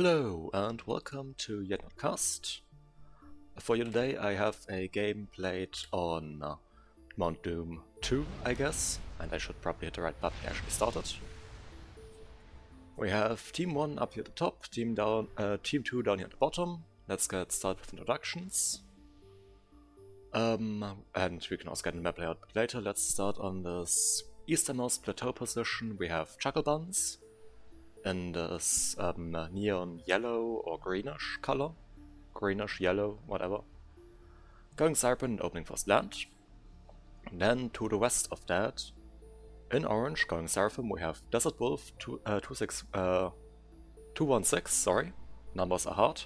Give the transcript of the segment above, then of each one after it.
Hello and welcome to yet another cast. For you today I have a game played on Mount Doom 2, I guess, and I should probably hit the right button to actually start it. We have Team 1 up here at the top, Team 2 down here at the bottom. Let's get started with introductions. And we can also get the map layout a bit later. Let's start on this easternmost plateau position. We have Chuckle Buns in this neon yellow or greenish color. Greenish, yellow, whatever. Going Serpent, opening first land. And then to the west of that, in orange, going Seraphim, we have Desert Wolf 216, sorry. Numbers are hard.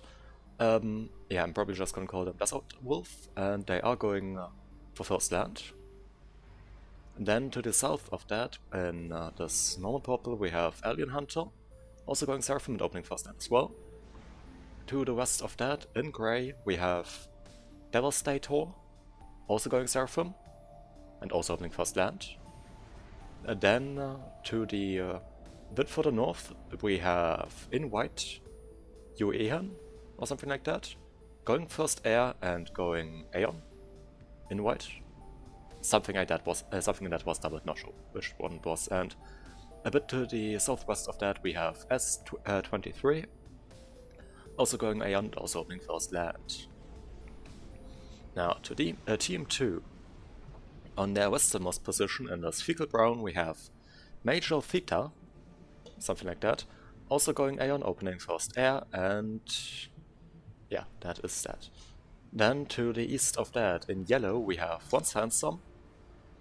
Yeah, I'm probably just gonna call them Desert Wolf, and they are going for first land. And then to the south of that, in this normal purple, we have Alien Hunter, also going Seraphim and opening first land as well. To the west of that, in grey, we have Devastator, also going Seraphim, and also opening first land. Then to the bit further north, we have in white, Yuehan, or something like that, going first air and going Aeon, in white. Something like that was doubled, not sure which one it was. And a bit to the southwest of that, we have S23. Also going Aeon, also opening first land. Now to the Team 2. On their westernmost position in this fecal brown we have Major Theta, something like that. Also going Aeon, opening first air, and yeah, that is that. Then to the east of that, in yellow, we have Once Handsome,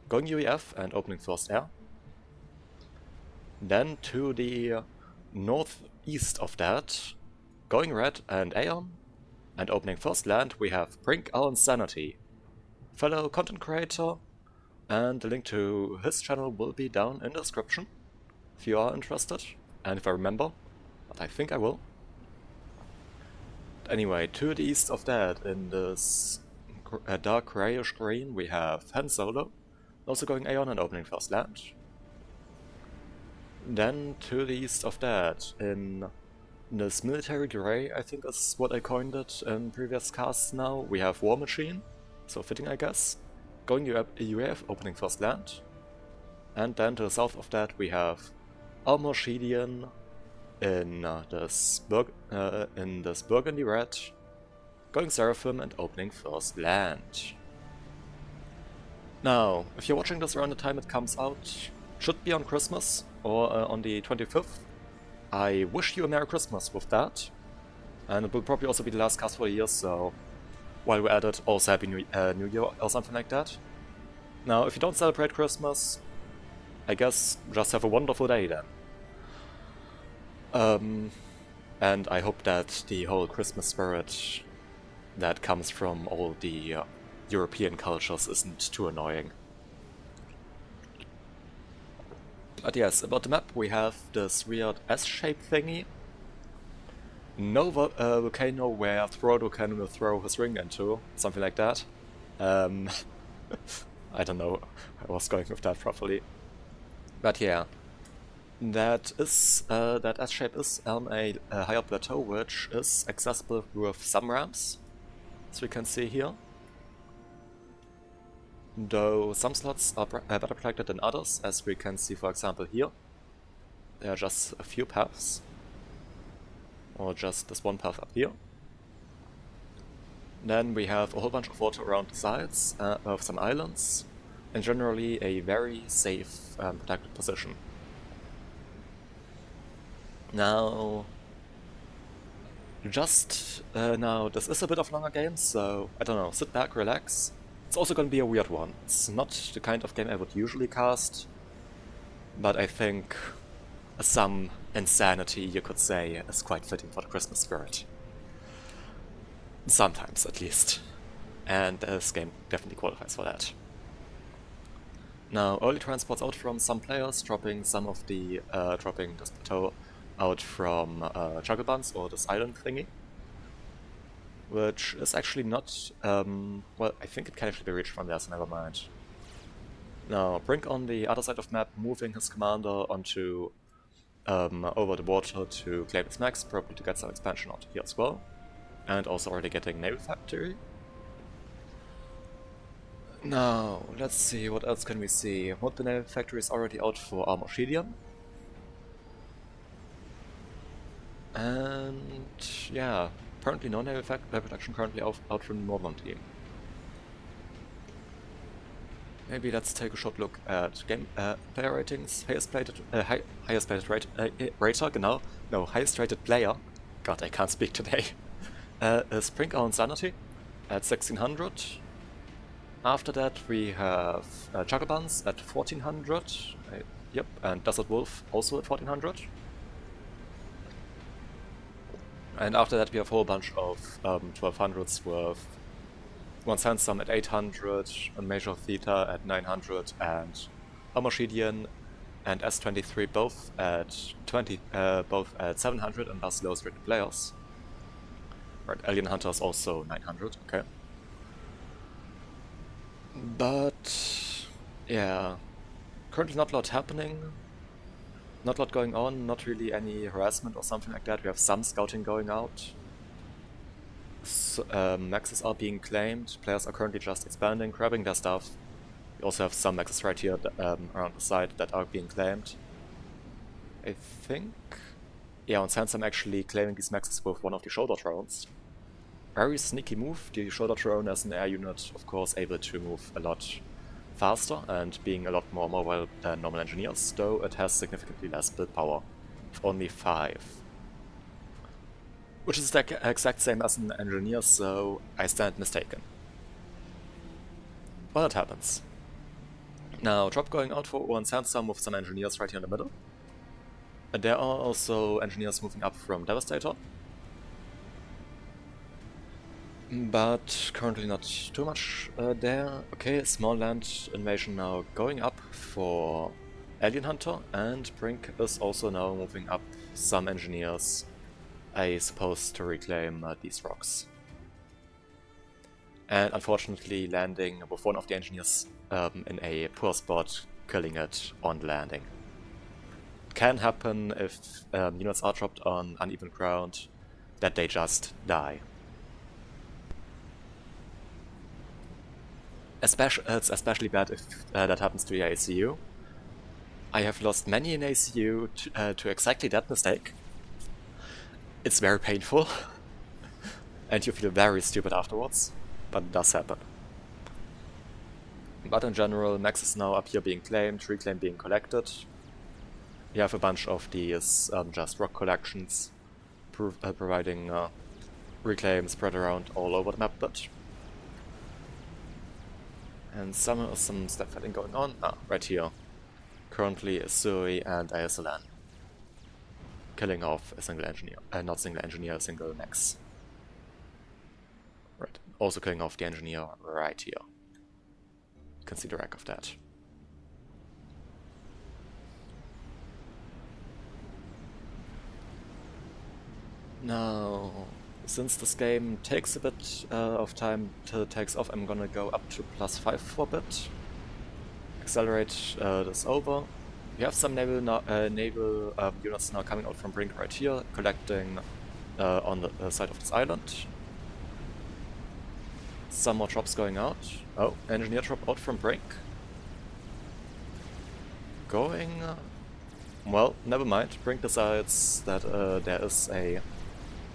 going UEF and opening first air. Then to the northeast of that, going red and Aeon, and opening first land, we have Brnk Our Insanity, fellow content creator, and the link to his channel will be down in the description, if you are interested, and if I remember, but I think I will. Anyway, to the east of that, in this dark grayish green, we have Han Solo, also going Aeon and opening first land. Then to the east of that, in this military grey, I think is what I coined it in previous casts now, we have War Machine, so fitting I guess, going UAF, opening first land. And then to the south of that we have Almorshidian in this burgundy red, going Seraphim and opening first land. Now, if you're watching this around the time it comes out, should be on Christmas or on the 25th. I wish you a Merry Christmas with that, and it will probably also be the last cast for the year, so while we're at it, also Happy New Year or something like that. Now, if you don't celebrate Christmas, I guess just have a wonderful day then. And I hope that the whole Christmas spirit that comes from all the European cultures isn't too annoying. But yes, about the map, we have this weird S-shaped thingy. No volcano where Throat Volcano will throw his ring into, something like that. I don't know I was going with that properly. But yeah, that S-shape is on a higher plateau, which is accessible with some ramps, as we can see here. Though some slots are better protected than others, as we can see for example here. There are just a few paths, or just this one path up here. Then we have a whole bunch of water around the sides, of some islands, and generally a very safe protected position. Now, now this is a bit of a longer game, so I don't know, sit back, relax. It's also gonna be a weird one. It's not the kind of game I would usually cast, but I think some insanity, you could say, is quite fitting for the Christmas spirit. Sometimes, at least. And this game definitely qualifies for that. Now, early transports out from some players, dropping this plateau out from Chuckle Buns or this island thingy. Which is actually not, well, I think it can actually be reached from there, so never mind. Now, Brnk on the other side of the map, moving his commander onto over the water to claim its max, probably to get some expansion out here as well. And also already getting naval factory. Now, let's see, what else can we see? The naval factory is already out for armor Shidian. And yeah, apparently no naval production currently out from the northern team. Maybe let's take a short look at game player ratings. Highest rated rater, genau. No, highest rated player. God, I can't speak today. Is Brnk on Sanity at 1600. After that we have Juggerbuns at 1400. Yep, and Desert Wolf also at 1400. And after that we have a whole bunch of 1200s with One Sandstorm at 800, and Major Theta at 900, and Homoshedian and S23 both at 700 and thus lowest rated players. Right, Alien Hunters also 900, okay. But yeah, currently not a lot happening, not a lot going on, not really any harassment or something like that. We have some scouting going out. Maxes are being claimed, players are currently just expanding, grabbing their stuff. We also have some maxes right here around the side that are being claimed. I think... yeah, on Sands I'm actually claiming these maxes with one of the shoulder drones. Very sneaky move. The shoulder drone as an air unit, of course, able to move a lot faster and being a lot more mobile than normal engineers, though it has significantly less build power, with only 5. Which is the exact same as an engineer, so I stand mistaken. But it happens. Now, drop going out for one Sandstorm with some engineers right here in the middle. And there are also engineers moving up from Devastator. But currently not too much there. Okay, small land invasion now going up for Alien Hunter, and Brnk is also now moving up some engineers, I suppose, to reclaim these rocks. And unfortunately landing with one of the engineers in a poor spot, killing it on landing. It can happen if units are dropped on uneven ground, that they just die. It's especially bad if that happens to your ACU. I have lost many in ACU to exactly that mistake. It's very painful, and you feel very stupid afterwards, but it does happen. But in general, Max is now up here being claimed, reclaim being collected. You have a bunch of these just rock collections, providing reclaim spread around all over the map bit. And some step fighting going on. Right here. Currently Sui and ISLN. Killing off a single engineer. Not single engineer, a single Max. Right. Also killing off the engineer right here. You can see the wreck of that. Now, since this game takes a bit of time till it takes off, I'm gonna go up to +5 for a bit. Accelerate this over. We have some naval units now coming out from Brnk right here, collecting on the side of this island. Some more drops going out. Oh, engineer drop out from Brnk. Going... well, never mind. Brnk decides that there is a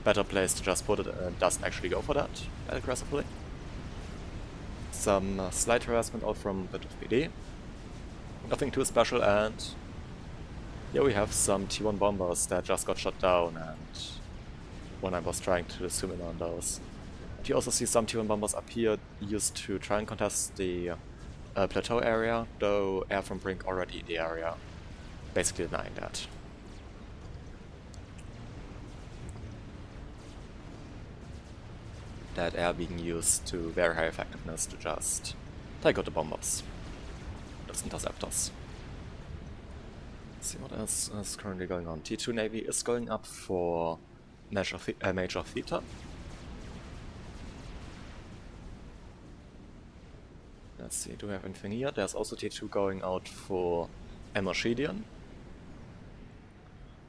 better place to just put it and doesn't actually go for that aggressively. Some slight harassment out from a bit of PD. Nothing too special, and here we have some T1 bombers that just got shot down, and when I was trying to zoom in on those. You also see some T1 bombers up here used to try and contest the plateau area, though air from Brnk already in the area, basically denying that. That air being used to very high effectiveness to just take out the bombers. Those interceptors. Let's see what else is currently going on. T2 Navy is going up for Major Theta. Let's see, do we have anything here? There's also T2 going out for Emmershedian.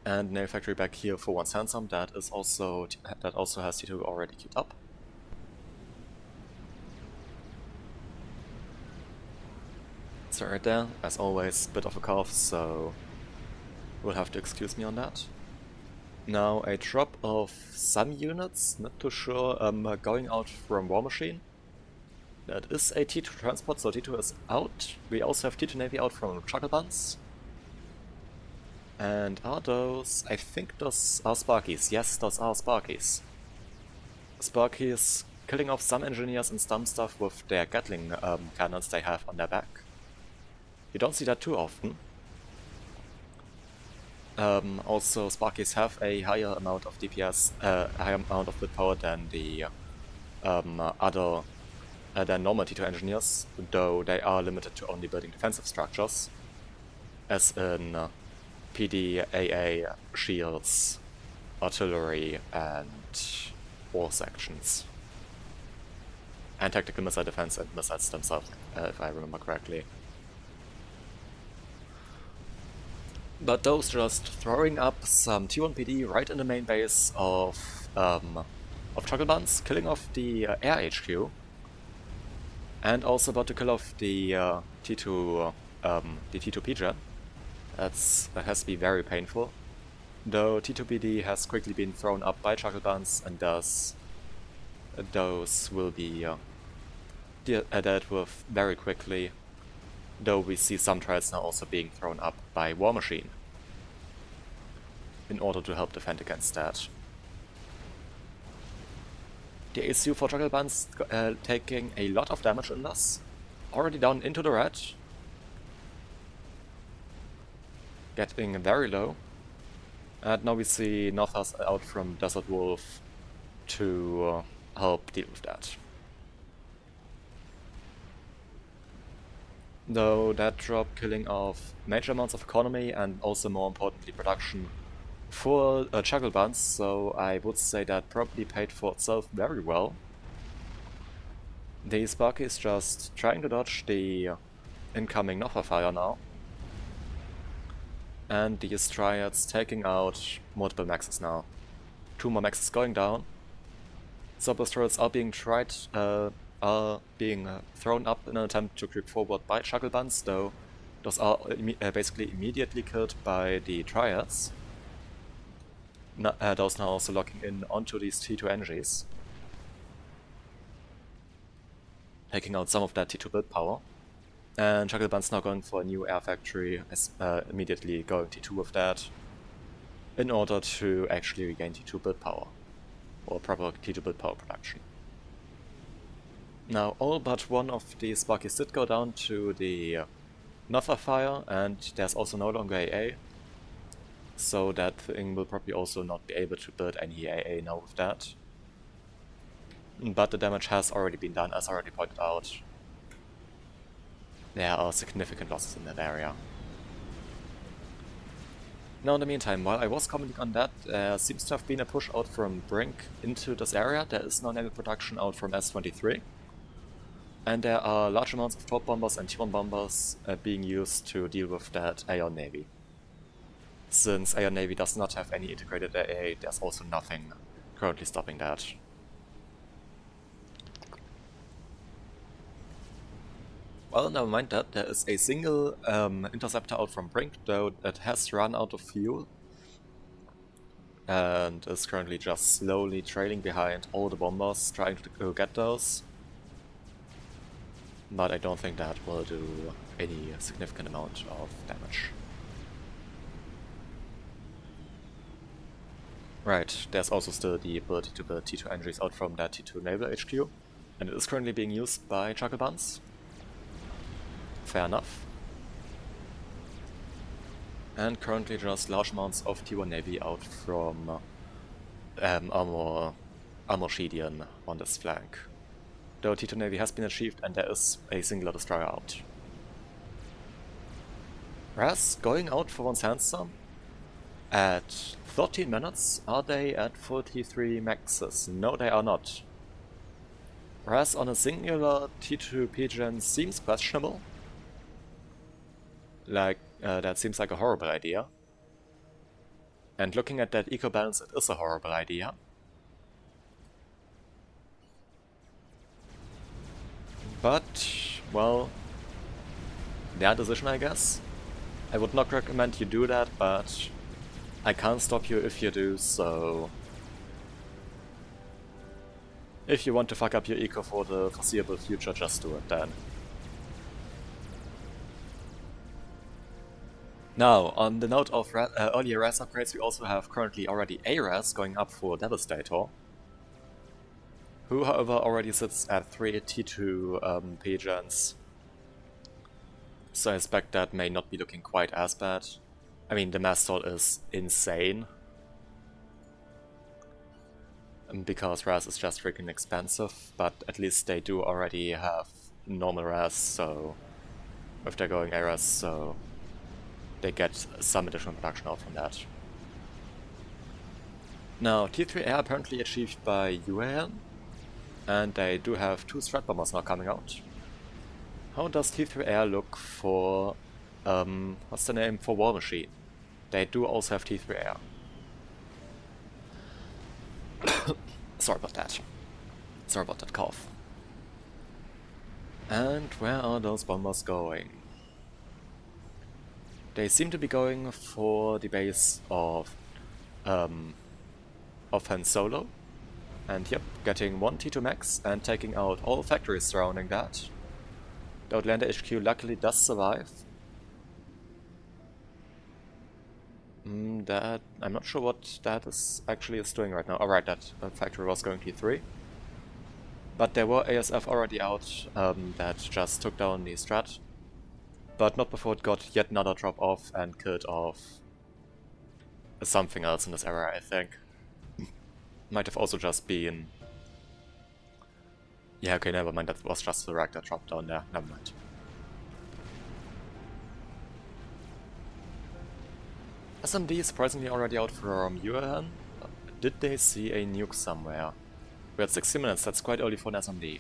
And naval factory back here for one handsome that also has T2 already queued up. So right there, as always, bit of a cough, so we'll have to excuse me on that. Now a drop of some units, not too sure, going out from War Machine. That is a T2 transport, so T2 is out. We also have T2 Navy out from Chucklebuns. And are those... I think those are Sparkies. Yes, those are Sparkies. Sparkies killing off some engineers and some stuff with their Gatling cannons they have on their back. You don't see that too often. Also, Sparkies have a higher amount of DPS, a higher amount of bit power than the than normal T2 engineers, though they are limited to only building defensive structures, as in PD, AA, shields, artillery, and war sections. And tactical missile defense and missiles themselves, if I remember correctly. But those just throwing up some T1 PD right in the main base of Chucklebuns, killing off the air HQ, and also about to kill off the T2 PGen. That has to be very painful. Though T2 PD has quickly been thrown up by Chucklebuns, and thus those will be dealt with very quickly. Though we see some trials now also being thrown up by War Machine in order to help defend against that. The ACU for Chucklebuns taking a lot of damage in this. Already down into the red. Getting very low. And now we see Nothas out from Desert Wolf to help deal with that. Though that drop killing off major amounts of economy and also more importantly production for Chucklebuns, so I would say that probably paid for itself very well. The Sparky is just trying to dodge the incoming Notha fire now. And the Triads taking out multiple maxes now. 2 more maxes going down. Surplus turrets are being thrown up in an attempt to creep forward by Chucklebuns, though those are basically immediately killed by the Triads. Those now also locking in onto these T2 NGs. Taking out some of that T2 build power. And Chucklebuns now going for a new air factory, immediately going T2 with that, in order to actually regain T2 build power, or proper T2 build power production. Now all but one of the Sparkies did go down to the Notha fire, and there's also no longer AA, so that thing will probably also not be able to build any AA now with that. But the damage has already been done, as already pointed out. There are significant losses in that area. Now in the meantime, while I was commenting on that, there seems to have been a push out from Brnk into this area. There is now naval production out from S23. And there are large amounts of torp bombers and T1 bombers being used to deal with that Aeon Navy. Since Aeon Navy does not have any integrated AA, there's also nothing currently stopping that. Well, never mind that, there is a single interceptor out from Brnk, though that has run out of fuel and is currently just slowly trailing behind all the bombers, trying to get those. But I don't think that will do any significant amount of damage. Right, there's also still the ability to build T2 entries out from that T2 naval HQ, and it is currently being used by Chucklebuns. Fair enough. And currently just large amounts of T1 Navy out from Armor Shidian on this flank. Though T2 Navy has been achieved and there is a singular destroyer out. Raz going out for one's handsome. At 13 minutes, are they at 43 maxes? No, they are not. Raz on a singular T2 PGen seems questionable. Like, that seems like a horrible idea. And looking at that eco balance, it is a horrible idea. But, well, their decision, I guess. I would not recommend you do that, but I can't stop you if you do, so... If you want to fuck up your eco for the foreseeable future, just do it then. Now, on the note of earlier res upgrades, we also have currently already a res going up for Devastator, who however already sits at 3 T2 P-gens. So I expect that may not be looking quite as bad. I mean, the mass stall is insane. Because res is just freaking expensive, but at least they do already have normal res, so if they're going ARES, so they get some additional production out from that. Now, T3 Air apparently achieved by UAN, and they do have 2 Strat Bombers now coming out. How does T3 Air look for, what's the name, for War Machine? They do also have T3 Air. Sorry about that. Sorry about that cough. And where are those bombers going? They seem to be going for the base of Han Solo. And yep, getting 1 T2 max and taking out all factories surrounding that. The Outlander HQ luckily does survive. That I'm not sure what that is actually doing right now. Alright, that factory was going T3. But there were ASF already out that just took down the Strat. But not before it got yet another drop off and killed off something else in this area, I think. Might have also just been... Yeah, okay, never mind, that was just the rack that dropped down there, never mind. SMD surprisingly already out from UAN. Did they see a nuke somewhere? We're at 60 minutes, that's quite early for an SMD.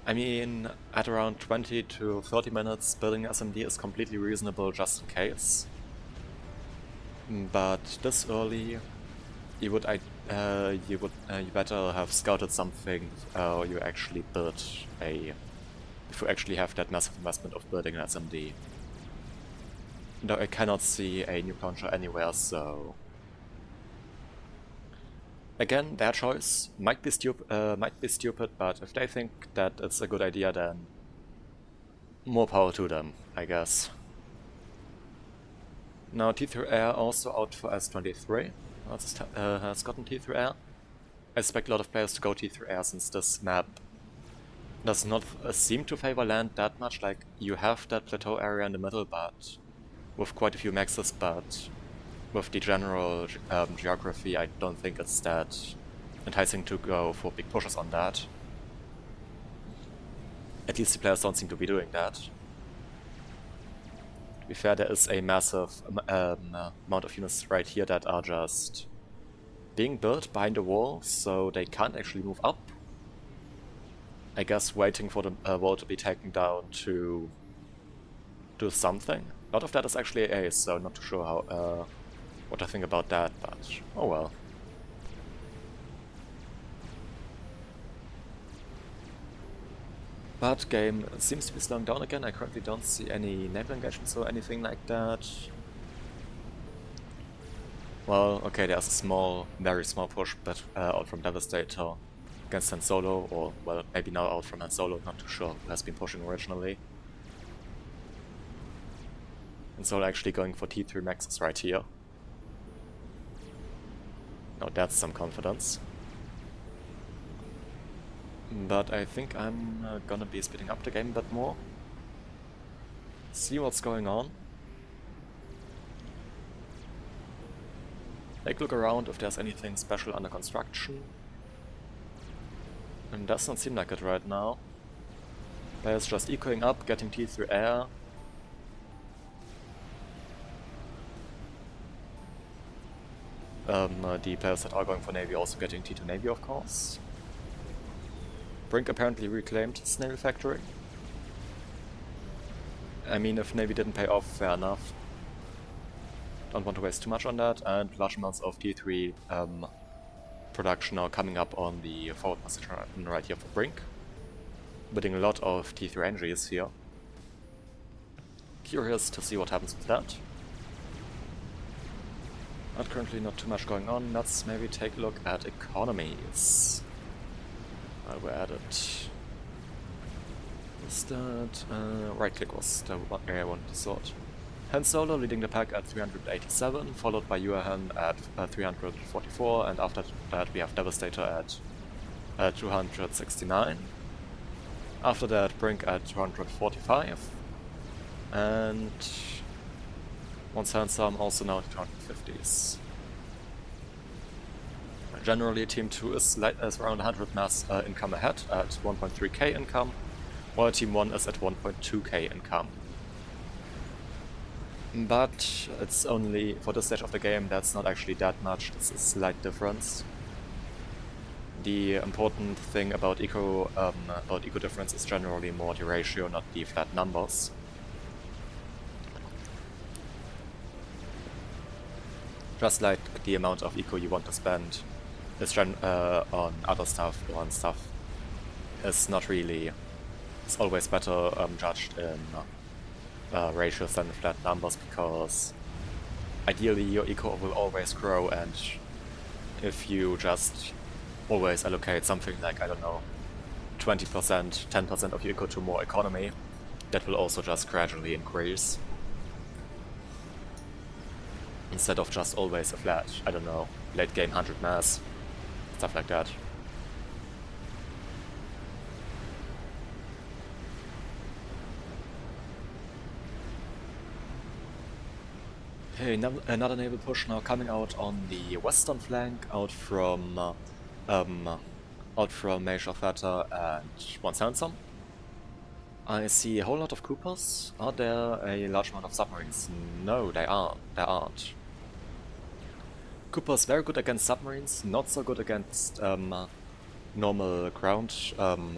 I mean, at around 20 to 30 minutes, building an SMD is completely reasonable just in case. But this early, you better have scouted something, or you actually build a... if you actually have that massive investment of building an SMD. No, I cannot see a nuke launcher anywhere, so... Again, their choice might be stupid, but if they think that it's a good idea, then more power to them, I guess. Now T3 Air also out for S23, has gotten T3 Air. I expect a lot of players to go T3 Air since this map does not seem to favor land that much. Like, you have that plateau area in the middle, but with quite a few maxes, but with the general geography, I don't think it's that enticing to go for big pushes on that. At least the players don't seem to be doing that. To be fair, there is a massive amount of units right here that are just being built behind the wall, so they can't actually move up. I guess waiting for the wall to be taken down to do something. A lot of that is actually AA, so not too sure how what I think about that, but oh well. But game seems to be slowing down again. I currently don't see any naval engagements or anything like that. Well, okay, there's a small, very small push, but out from Devastator against Han Solo, or well, maybe now out from Han Solo, not too sure who has been pushing originally. Han Solo actually going for T3 maxes right here. Now that's some confidence. But I think I'm gonna be speeding up the game a bit more. See what's going on. Take a look around if there's anything special under construction. It does not seem like it right now. Players just ecoing up, getting T3 Air. The players that are going for Navy also getting T2 Navy, of course. Brnk apparently reclaimed his Navy factory. I mean, if Navy didn't pay off, fair enough. Don't want to waste too much on that, and large amounts of T3 production are coming up on the forward position right here for Brnk. Bidding a lot of T3 energies here. Curious to see what happens with that. But currently not too much going on. Let's maybe take a look at economies. While we're at it. What's that? Right click was the one area I wanted to sort. Han Solo leading the pack at 387, followed by Yuan at 344, and after that we have Devastator at 269. After that Brnk at 245, and once handsome also now at 250s. Generally Team 2 is around 100 mass income ahead at 1.3k income, while Team 1 is at 1.2k income. But it's only, for this stage of the game, that's not actually that much, it's a slight difference. The important thing about eco difference is generally more the ratio, not the flat numbers. Just like the amount of eco you want to spend is on other stuff or on stuff is not really, it's always better judged in ratios than flat numbers, because ideally your eco will always grow, and if you just always allocate something like, I don't know, 20%, 10% of your eco to more economy, that will also just gradually increase. Instead of just always a flat, I don't know, late game 100 mass, stuff like that. Okay, another naval push now coming out on the western flank, out from Major Theta and Once Handsome. I see a whole lot of Coopers. Are there a large amount of submarines? No, there aren't. Coopers very good against submarines, not so good against normal ground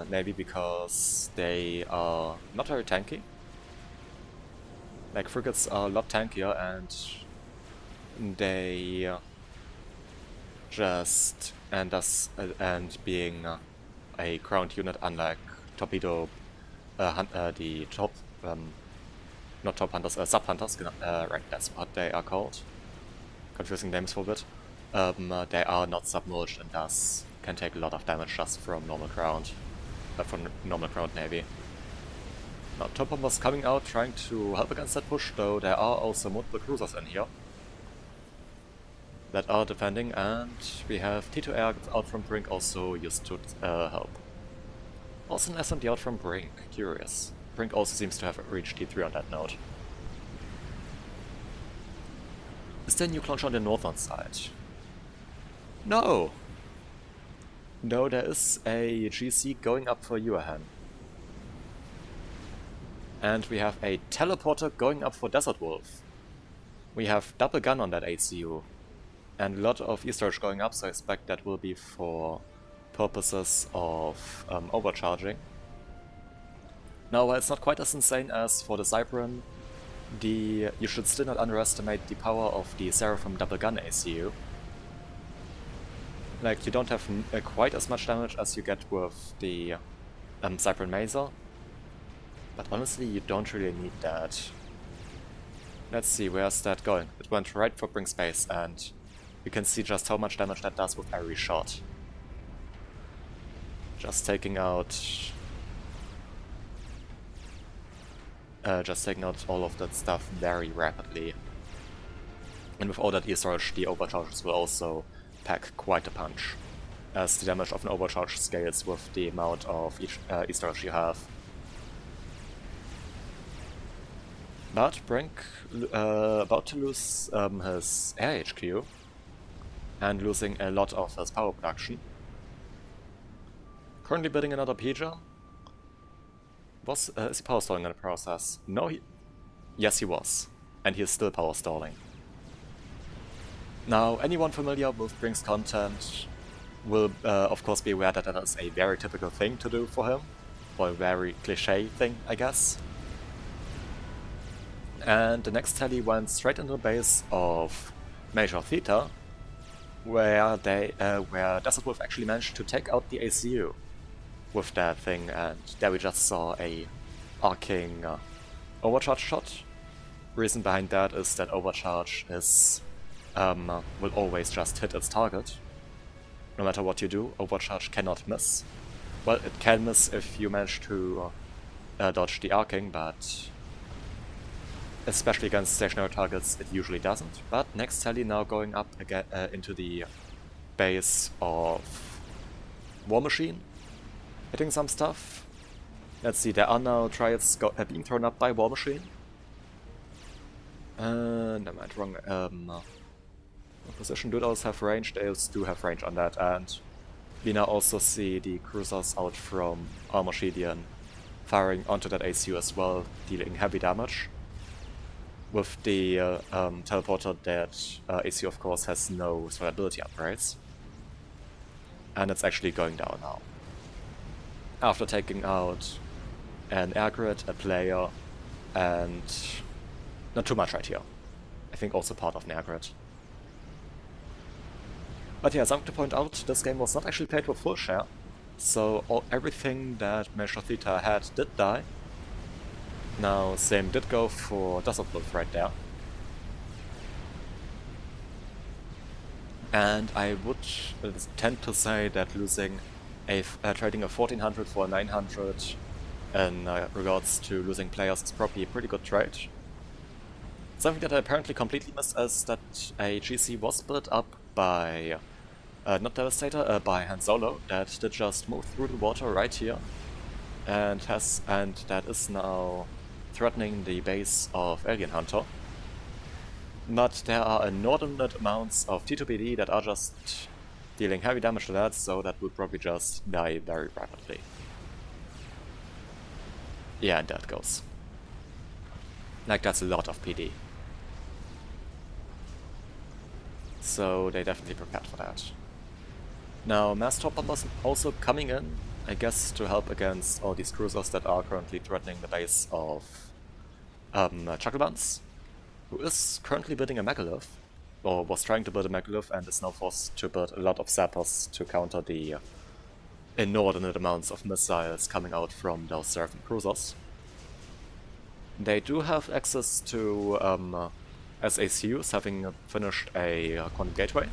navy, because they are not very tanky. Like, frigates are a lot tankier, and they just, and being a ground unit, unlike torpedo, the top, not top hunters, sub hunters, right, that's what they are called. Confusing names for a bit. They are not submerged and thus can take a lot of damage just from normal ground, navy. Now, top bombers coming out, trying to help against that push, though there are also multiple cruisers in here that are defending, and we have T2 Air out from Brnk also used to help. Also an SMD out from Brnk, curious. Brnk also seems to have reached T3 on that note. Is there a nuke launcher on the northern side? No! No, there is a GC going up for Yuan. And we have a teleporter going up for Desert Wolf. We have double gun on that ACU. And a lot of E-storage going up, so I expect that will be for purposes of overcharging. Now, while it's not quite as insane as for the Cypern, you should still not underestimate the power of the Seraphim double gun ACU. Like, you don't have quite as much damage as you get with the Cypern Mazer, but honestly you don't really need that. Let's see, where's that going? It went right for Brnk space, and you can see just how much damage that does with every shot. Just taking out all of that stuff very rapidly. And with all that E-storage, the overcharges will also pack quite a punch, as the damage of an overcharge scales with the amount of E-storage you have. But Brnk about to lose his air HQ and losing a lot of his power production. Currently building another Pija. Is he power stalling in the process? No, yes he was. And he is still power stalling. Now, anyone familiar with Brnk's content will of course be aware that that is a very typical thing to do for him. Or a very cliché thing, I guess. And the next tally went straight into the base of Major Theta, where Decisive Wolf actually managed to take out the ACU with that thing, and there we just saw a arcing overcharge shot. Reason behind that is that overcharge is will always just hit its target. No matter what you do, overcharge cannot miss. Well, it can miss if you manage to dodge the arcing, but especially against stationary targets, it usually doesn't. But next tally now going up again into the base of War Machine, hitting some stuff. Let's see, there are now triads being thrown up by War Machine. Never mind, wrong. What position do those have range? They do have range on that, and we now also see the cruisers out from Armorshedian firing onto that ACU as well, dealing heavy damage. With the teleporter, that ACU of course has no survivability upgrades. And it's actually going down now. After taking out an air grid, a player, and not too much right here. I think also part of an air grid. But yeah, something to point out, this game was not actually played with full share, so everything that Major Theta had did die. Now, same did go for Decisive Wolf right there. And I would tend to say that losing trading a 1400 for a 900 in regards to losing players is probably a pretty good trade. Something that I apparently completely missed is that a GC was built up by, not Devastator, by Han Solo, that did just move through the water right here, and that is now threatening the base of Alien Hunter. But there are inordinate amounts of T2PD that are just dealing heavy damage to that, so that would probably just die very rapidly. Yeah, and that goes. Like, that's a lot of PD. So they definitely prepared for that. Now, Mass Top Bombers also coming in, I guess, to help against all these cruisers that are currently threatening the base of Chucklebuns, who is currently building a megalith, or was trying to build a megalith and is now forced to build a lot of zappers to counter the inordinate amounts of missiles coming out from those Seraphim cruisers. They do have access to SACUs, having finished a Quantum Gateway,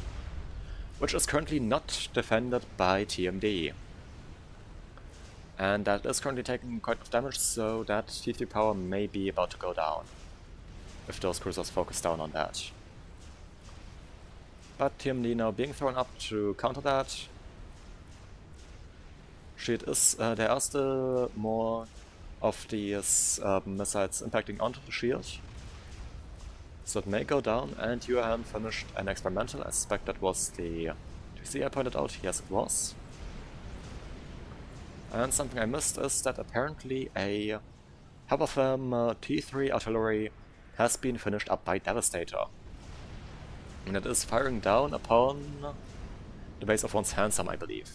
which is currently not defended by TMD. And that is currently taking quite a bit of damage, so that T3 power may be about to go down, if those cruisers focus down on that. But TMD now being thrown up to counter that. There are still more of these missiles impacting onto the shield, so it may go down, and UAM finished an experimental. I suspect that was the GC I pointed out. Yes, it was. And something I missed is that apparently a Haberfam T3 artillery has been finished up by Devastator. And it is firing down upon the base of one's Handsome, I believe.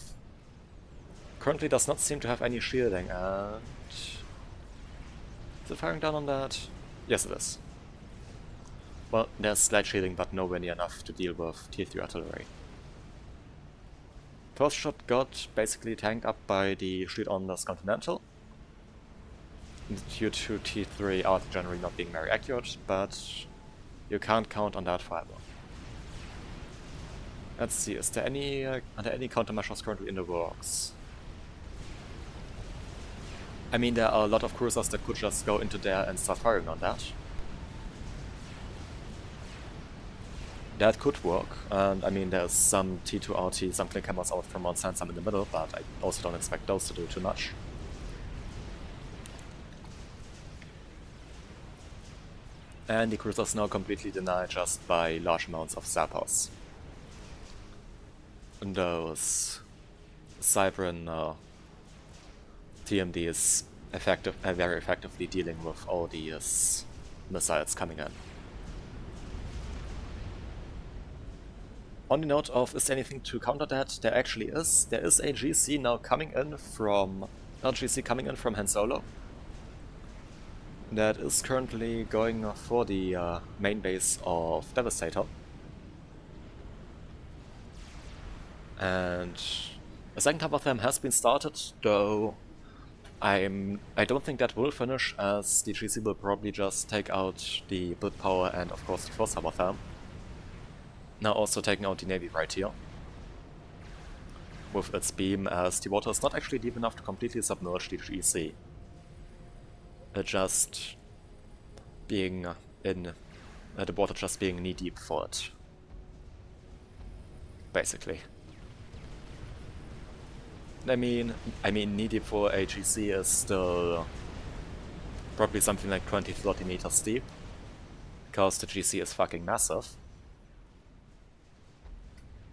Currently does not seem to have any shielding, and... is it firing down on that? Yes, it is. Well, there's slight shielding, but nowhere near enough to deal with T3 artillery. First shot got basically tanked up by the shield on this Continental, due to T3 art generally not being very accurate, but you can't count on that forever. Let's see, are there any countermeasures currently in the works? I mean, there are a lot of cruisers that could just go into there and start firing on that. That could work, and I mean there's some T2RT, some clean cameras out from Mount Sandsam in the middle, but I also don't expect those to do too much. And the cruisers now completely deny just by large amounts of zappers. And those Cybran TMD is very effectively dealing with all these missiles coming in. On the note of, is there anything to counter that? There actually is. There is a GC now coming in from... not GC, coming in from Han Solo. that is currently going for the main base of Devastator. And a second half of them has been started, though I don't think that will finish, as the GC will probably just take out the build power and of course the first half of them. Now also taking out the Navy right here with its beam, as the water is not actually deep enough to completely submerge the GC. It just being in the water just being knee deep for it, basically. I mean knee deep for a GC is still probably something like 20-30 meters deep, because the GC is fucking massive.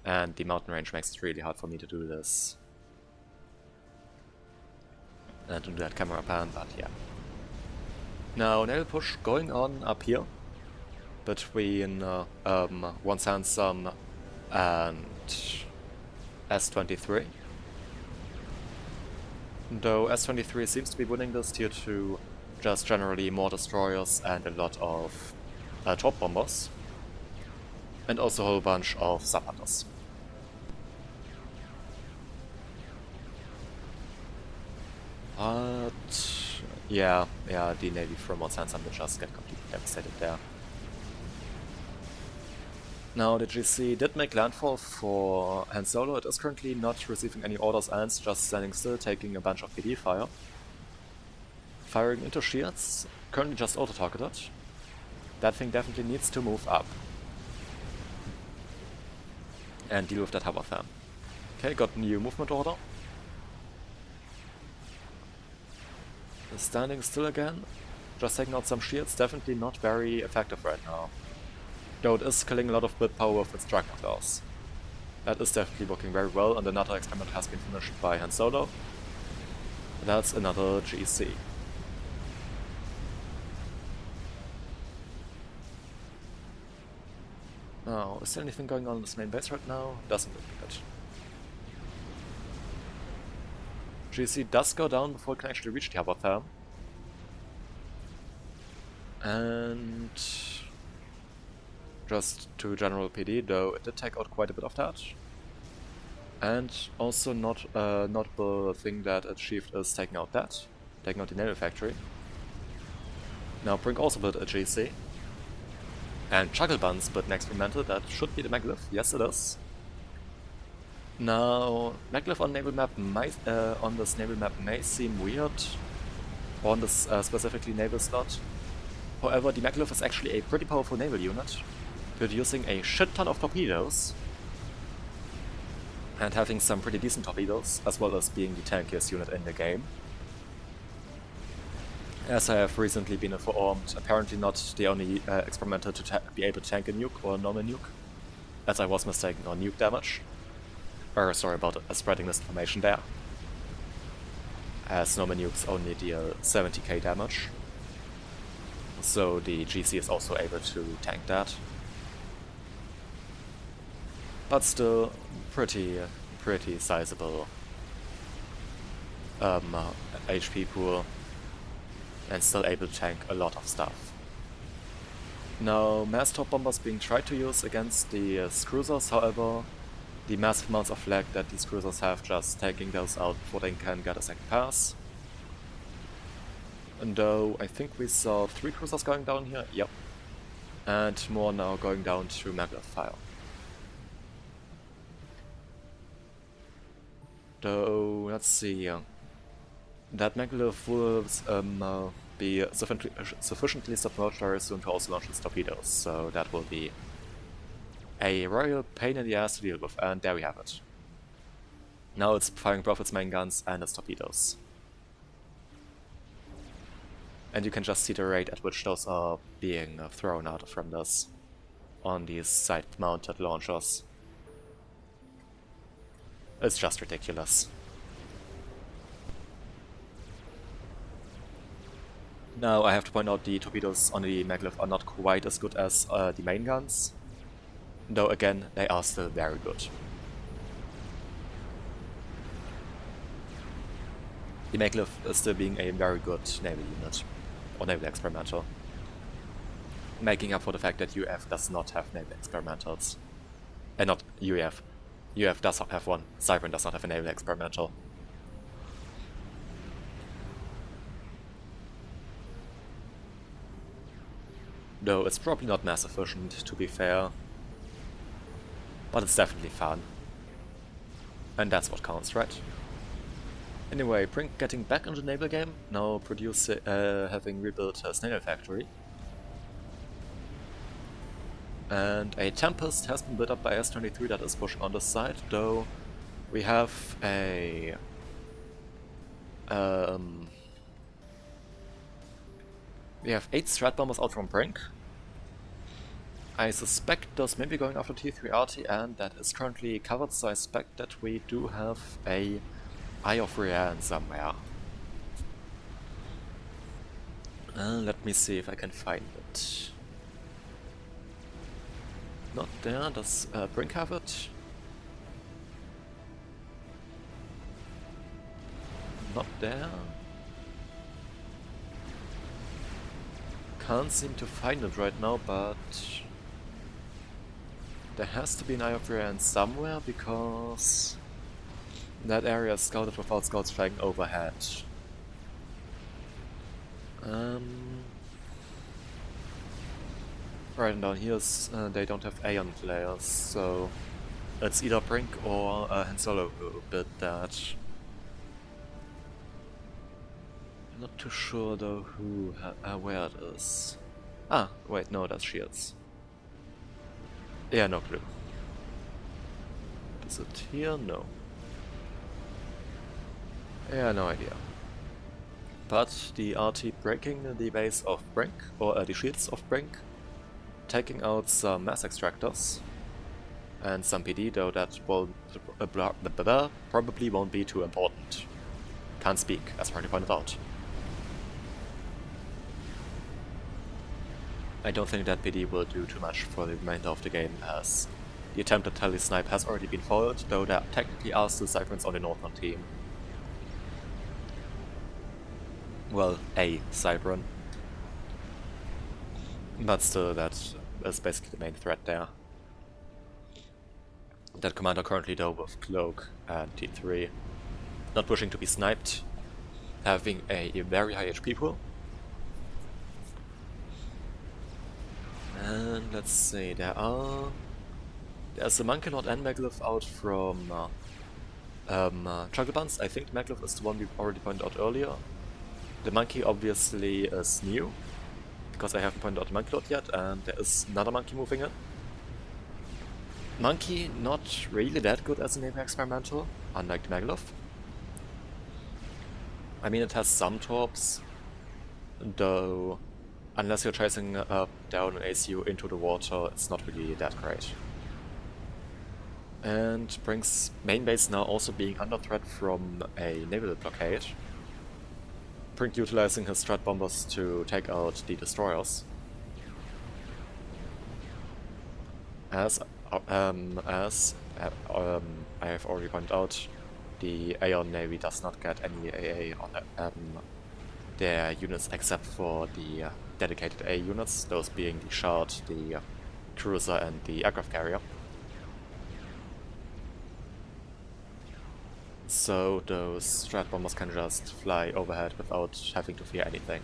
And the mountain range makes it really hard for me to do this. And to do that camera pan, but yeah. Now, naval push going on up here between One Sandsome and S23. Though S23 seems to be winning this due to just generally more destroyers and a lot of torp bombers. And also a whole bunch of sub-hunters. But yeah, the Navy from One Sandsome will just get completely devastated there. Now the GC did make landfall for Han Solo. It is currently not receiving any orders and just standing still, taking a bunch of PD fire. Firing into shields, currently just auto-targeted. That thing definitely needs to move up. And deal with that half of them. Okay, got a new movement order. Standing still again, just taking out some shields, definitely not very effective right now. Though it is killing a lot of build power with its Dragon Claws. That is definitely working very well, and another experiment has been finished by Han Solo. That's another GC. Now, is there anything going on in this main base right now? Doesn't look like it. GC does go down before it can actually reach the upper farm. And just to general PD, though it did take out quite a bit of that. And also not the thing that it achieved is taking out the naval factory. Now Brnk also built a GC. And Chucklebuns built an experimental, that should be the Maglev, yes it is. Now, Maglev on this naval map may seem weird, on this specifically naval slot. However, the Maglev is actually a pretty powerful naval unit, producing a shit ton of torpedoes, and having some pretty decent torpedoes, as well as being the tankiest unit in the game. As I have recently been informed, apparently not the only experimenter to be able to tank a nuke or a normal nuke, as I was mistaken on nuke damage. Sorry about spreading this information there. As normal nukes only deal 70k damage. So the GC is also able to tank that. But still, pretty sizable HP pool. And still able to tank a lot of stuff. Now, mass torp bombers being tried to use against the cruisers, however, the massive amounts of lag that these cruisers have, just taking those out before they can get a second pass. And though I think we saw 3 cruisers going down here, yep. And more now going down to Maglev fire. Though, let's see. That Maglev will be sufficiently submerged very soon to also launch its torpedoes, so that will be a royal pain in the ass to deal with, and there we have it. Now it's firing both its main guns and its torpedoes. And you can just see the rate at which those are being thrown out from this on these side-mounted launchers. It's just ridiculous. Now I have to point out the torpedoes on the Maglev are not quite as good as the main guns. Though again, they are still very good. The Maglev is still being a very good naval unit. or naval experimental. Making up for the fact that UF does not have naval experimentals. Not UF. UF does have one. Cypern does not have a naval experimental. Though it's probably not mass efficient, to be fair. But it's definitely fun. And that's what counts, right? Anyway, Brnk getting back into the naval game, now having rebuilt his naval factory. And a Tempest has been built up by S23 that is pushing on the side, though we have a... we have 8 Strat Bombers out from Brnk. I suspect those may be going after T3RT, and that is currently covered, so I suspect that we do have a Eye of Rian somewhere. Let me see if I can find it. Not there. Does Brnk have it? Not there. Can't seem to find it right now, but there has to be an Eye of Rian somewhere, because that area is scouted without scouts flying overhead. Right, and down here they don't have Aeon players, so it's either Brnk or Han Solo who built that. Not too sure though who, where it is. Ah, wait, no, that's Shields. Yeah, no clue. Is it here? No. Yeah, no idea. But the RT breaking the base of Brnk, or the shields of Brnk, taking out some mass extractors and some PD, though that will probably won't be too important. Can't speak, as already pointed out. I don't think that PD will do too much for the remainder of the game, as the attempted tele-snipe has already been foiled, though there technically are still Cypherns on the northern team. Well, a Cypern. But still, that is basically the main threat there. That commander currently though with Cloak and T3, not wishing to be sniped, having a very high HP pool. And let's see, there's a Monkey Lord and Maglev out from Jungle Buns. I think Maglev is the one we already pointed out earlier. The Monkey obviously is new, because I haven't pointed out the Monkey Lord yet, and there is another Monkey moving in. Monkey not really that good as a naval experimental, unlike the Maglev. I mean, it has some torps, though unless you're chasing down an ACU into the water, it's not really that great. And Brnk's main base now also being under threat from a naval blockade. Brnk utilizing his Strat Bombers to take out the destroyers. As I have already pointed out, the Aeon Navy does not get any AA on their units except for the dedicated A units, those being the Shard, the Cruiser and the aircraft carrier. So those Strat Bombers can just fly overhead without having to fear anything.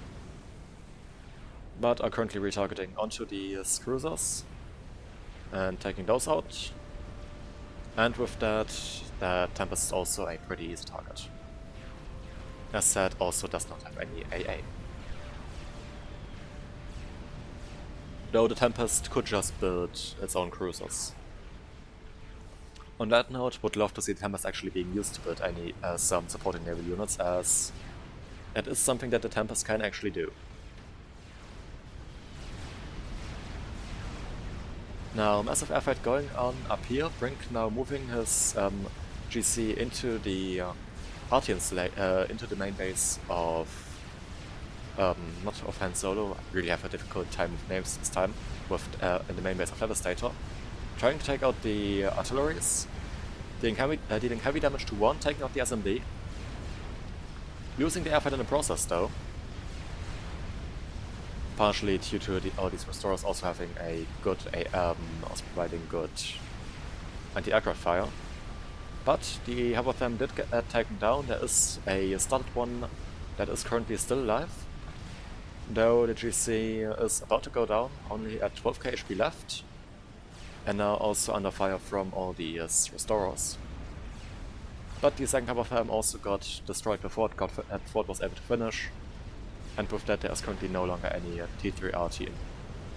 But are currently retargeting onto the Cruisers and taking those out. And with that, the Tempest is also a pretty easy target. As said, also does not have any AA. Though the Tempest could just build its own cruisers. On that note, would love to see the Tempest actually being used to build some supporting naval units, as it is something that the Tempest can actually do. Now, massive airfight going on up here. Brnk now moving his GC into the into the main base of not of Han Solo. I really have a difficult time with names this time. With in the main base of Devastator, trying to take out the artilleries, dealing heavy damage to one, taking out the SMB, losing the airfight in the process though. partially due to all these restorers also having a good, also providing good anti-aircraft fire. But the half of them did get taken down. There is a started one that is currently still alive, though the GC is about to go down, only at 12k HP left, and now also under fire from all these restorers. But the second half of them also got destroyed before it was able to finish, and with that there is currently no longer any T3RT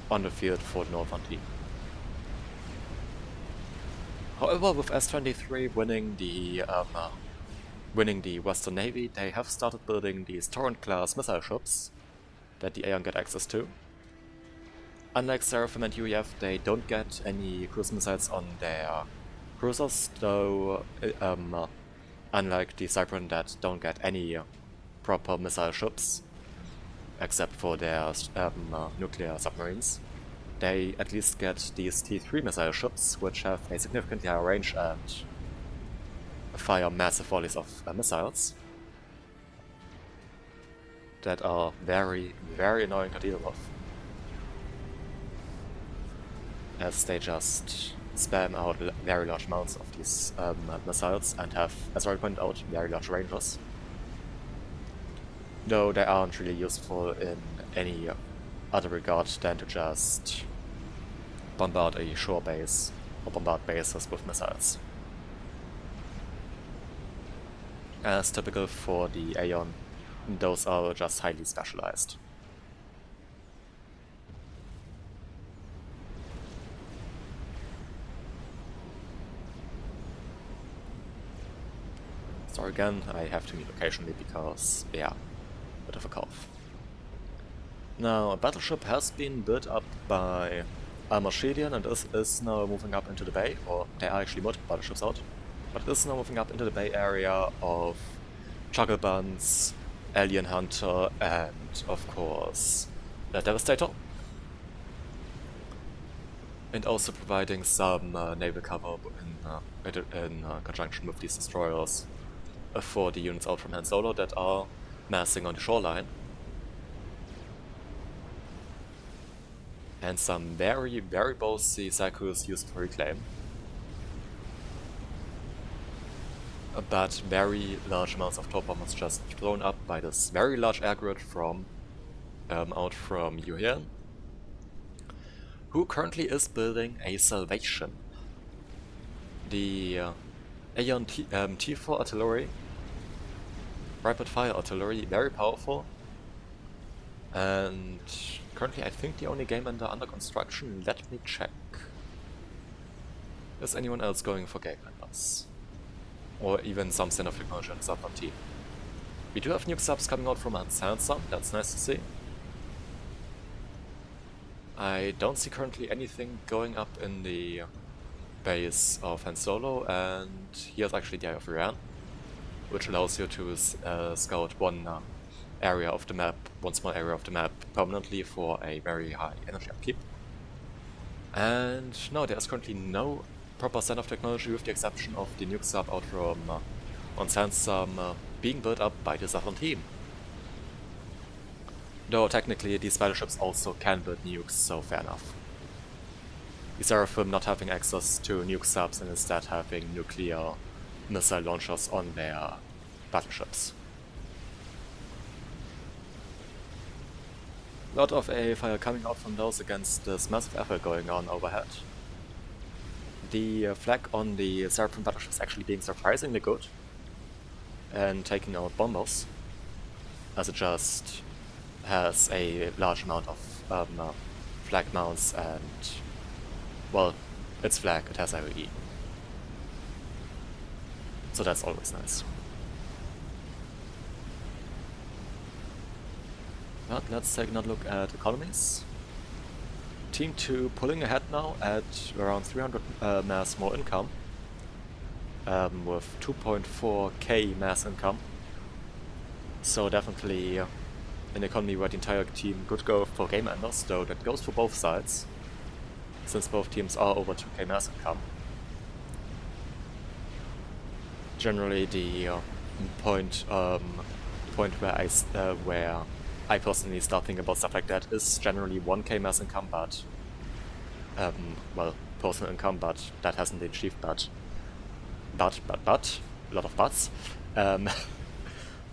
on the field for the northern team. However, with S-23 winning the Western Navy, they have started building these Torrent-class missile ships that the Aeon get access to. Unlike Seraphim and UEF, they don't get any cruise missiles on their cruisers, though unlike the Cypern that don't get any proper missile ships, except for their nuclear submarines. They at least get these T3 missile ships, which have a significantly higher range and fire massive volleys of missiles that are very, very annoying to deal with, as they just spam out very large amounts of these missiles and have, as I pointed out, very large ranges. Though they aren't really useful in any other regard than to just bombard a shore base or bombard bases with missiles. As typical for the Aeon, those are just highly specialized. So again, I have to mute occasionally because, yeah, bit of a cough. Now, a battleship has been built up by Armashedian and is now moving up into the bay, or there are actually multiple battleships out, but it is now moving up into the bay area of Chugglebuns, Alien Hunter, and of course, Devastator. And also providing some naval cover in conjunction with these destroyers for the units out from Han Solo that are massing on the shoreline. And some very, very bossy Psychos used for reclaim. But very large amounts of torp bombers just thrown up by this very large air grid from out from Yuhyun, who currently is building a Salvation. The Aeon T4 artillery, rapid fire artillery, very powerful, and currently I think the only game under construction. Let me check. Is anyone else going for game enders? Or even some standard technology on the Southern team. We do have nuke subs coming out from Sansa, that's nice to see. I don't see currently anything going up in the base of Han Solo, and here's actually the Eye of Iran, which allows you to scout one area of the map, one small area of the map permanently for a very high energy upkeep. And no, there's currently no proper standoff technology with the exception of the nuke sub out from on Sandstorm being built up by the Southern team. Though technically these battleships also can build nukes, so fair enough. The Seraphim not having access to nuke subs and instead having nuclear missile launchers on their battleships. A lot of AA fire coming out from those against this massive effort going on overhead. The flag on the Seraphim battleship is actually being surprisingly good and taking out bombers, as it just has a large amount of flag mounts and, well, it's flag, it has AOE. So that's always nice. But let's take another look at economies. Team 2 pulling ahead now at around 300 mass more income, with 2.4k mass income. So definitely an economy where the entire team could go for game enders, though that goes for both sides, since both teams are over 2k mass income. Generally the point where I personally start thinking about stuff like that is generally 1k mass income, but well, personal income, but that hasn't been achieved, but, a lot of buts.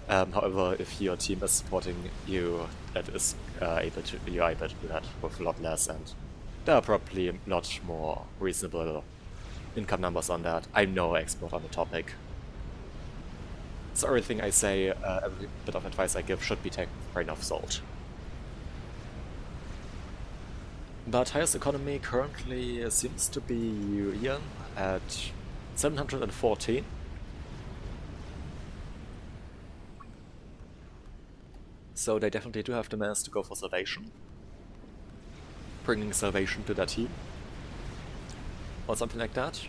However, if your team is supporting you, you're able to do that with a lot less, and there are probably a lot more reasonable income numbers on that. I'm no expert on the topic, so everything I say, every bit of advice I give should be taken with a grain of salt. But highest economy currently seems to be Yuan at 714. So they definitely do have the means to go for salvation. Bringing salvation to their team. Or something like that,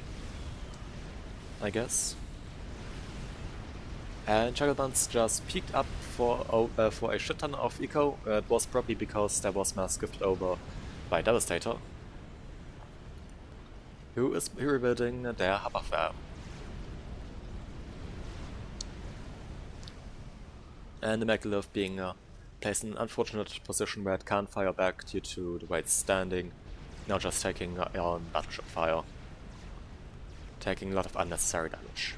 I guess. And Jugglebunds just peaked up for a shit ton of eco. It was probably because there was mass gifted over by Devastator, who is rebuilding their harbor fair. And the Megalith being placed in an unfortunate position where it can't fire back due to the way it's standing, now just taking on battleship fire, taking a lot of unnecessary damage.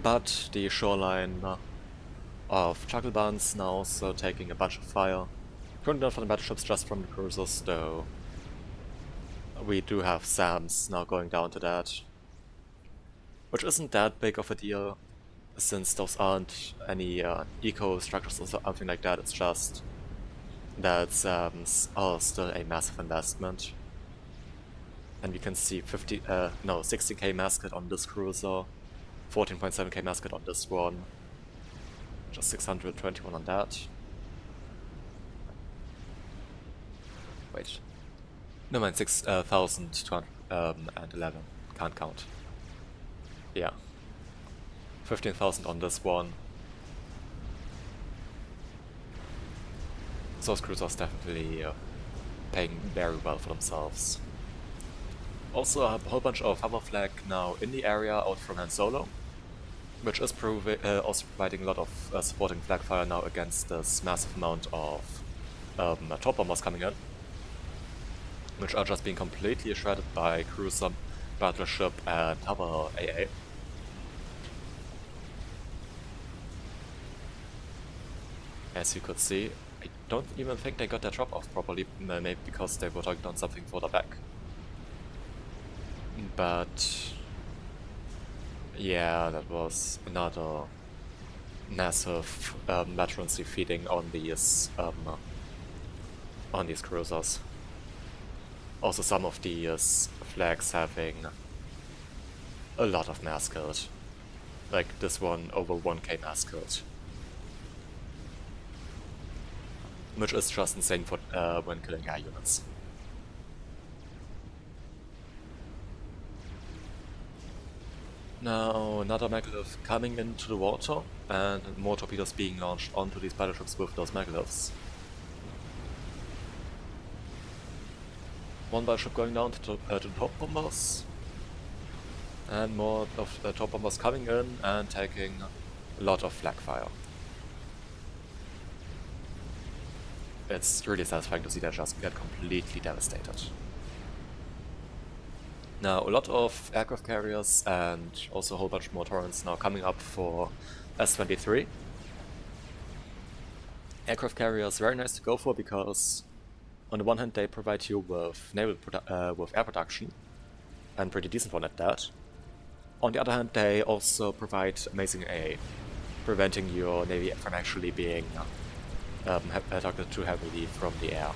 But the shoreline of Jugglebunds now also taking a bunch of fire. Currently not from the battleships, just from the cruisers, though we do have SAMs now going down to that. Which isn't that big of a deal, since those aren't any eco structures or something like that. It's just that SAMs are still a massive investment. And we can see 16k mascot on this cruiser, 14.7k mascot on this one, just 621 on that. Wait. No mind, 6,211. Can't count. Yeah. 15,000 on this one. Those cruisers definitely paying very well for themselves. Also a whole bunch of hover flag now in the area out from Han Solo, which is also providing a lot of supporting flag fire now against this massive amount of top bombers coming in, which are just being completely shredded by cruiser, battleship, and hover AA. As you could see, I don't even think they got their drop off properly, maybe because they were talking on something further back. But yeah, that was another massive laterancy feeding on these cruisers. Also, some of these flags having a lot of mass killed, like this one over 1k mass killed, which is just insane for when killing air units. Now another megalith coming into the water, and more torpedoes being launched onto these battleships with those megaliths. One battleship going down to the top bombers, and more of the top bombers coming in and taking a lot of flak fire. It's really satisfying to see that just get completely devastated. Now, a lot of aircraft carriers and also a whole bunch more torrents now coming up for S-23. Aircraft carriers very nice to go for because on the one hand they provide you with with air protection, and pretty decent one at that. On the other hand, they also provide amazing AA, preventing your navy from actually being targeted too heavily from the air.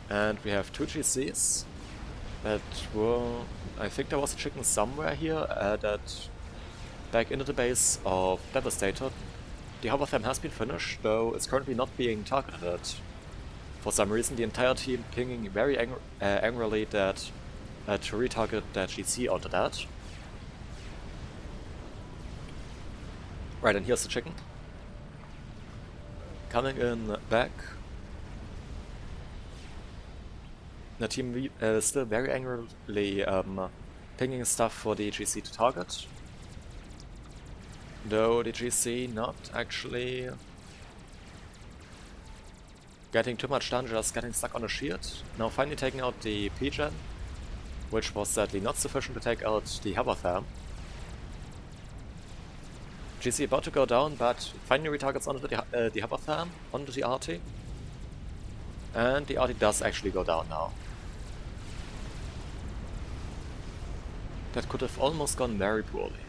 And we have two GCs that were... I think there was a chicken somewhere here that back into the base of Devastator. The hover fam has been finished, though it's currently not being targeted. For some reason, the entire team pinging very angrily that to retarget that GC onto that. Right, and here's the chicken. Coming in back. The team is still very angrily pinging stuff for the GC to target. Though the GC not actually getting too much done, just getting stuck on a shield. Now finally taking out the P-Gen, which was sadly not sufficient to take out the hover farm. GC about to go down, but finally retargets onto the hover farm, onto the RT. And the RT does actually go down now. That could have almost gone very poorly.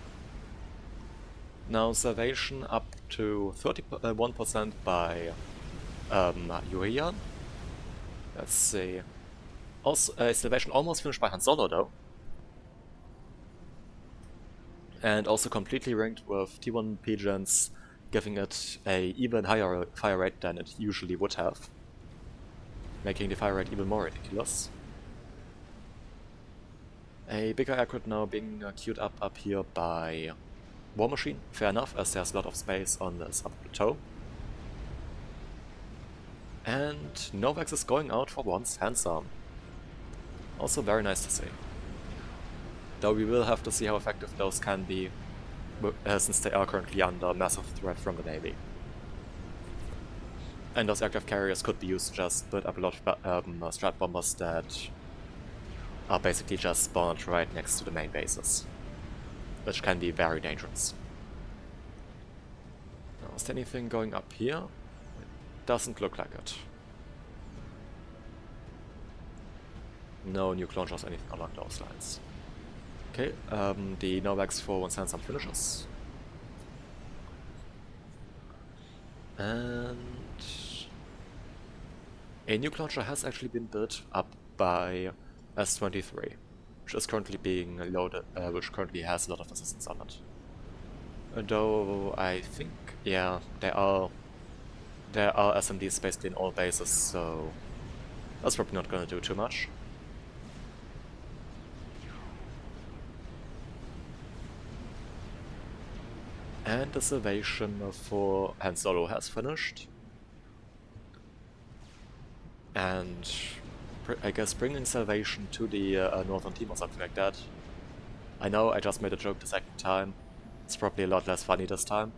Now Salvation up to 31% by Urian. Let's see. Also, Salvation almost finished by Han Solo though. And also completely ranked with T1 P-Gens, giving it a even higher fire rate than it usually would have, making the fire rate even more ridiculous. A bigger aircraft now being queued up here by War Machine, fair enough, as there's a lot of space on this upper plateau. And Novax is going out for once, handsome. Also very nice to see. Though we will have to see how effective those can be, since they are currently under massive threat from the Navy. And those aircraft carriers could be used to just build up a lot of strat bombers that are basically just spawned right next to the main bases, which can be very dangerous. Now, is there anything going up here? It doesn't look like it. No nuke launchers or anything along those lines. Okay, the Novax 4 sends some finishes. And a nuke launcher has actually been built up by S-23, which is currently being loaded, which currently has a lot of assistance on it. Though I think, yeah, there are SMDs basically in all bases, so that's probably not going to do too much. And the salvation for Han Solo has finished. And I guess bringing salvation to the northern team or something like that. I know I just made a joke the second time. It's probably a lot less funny this time.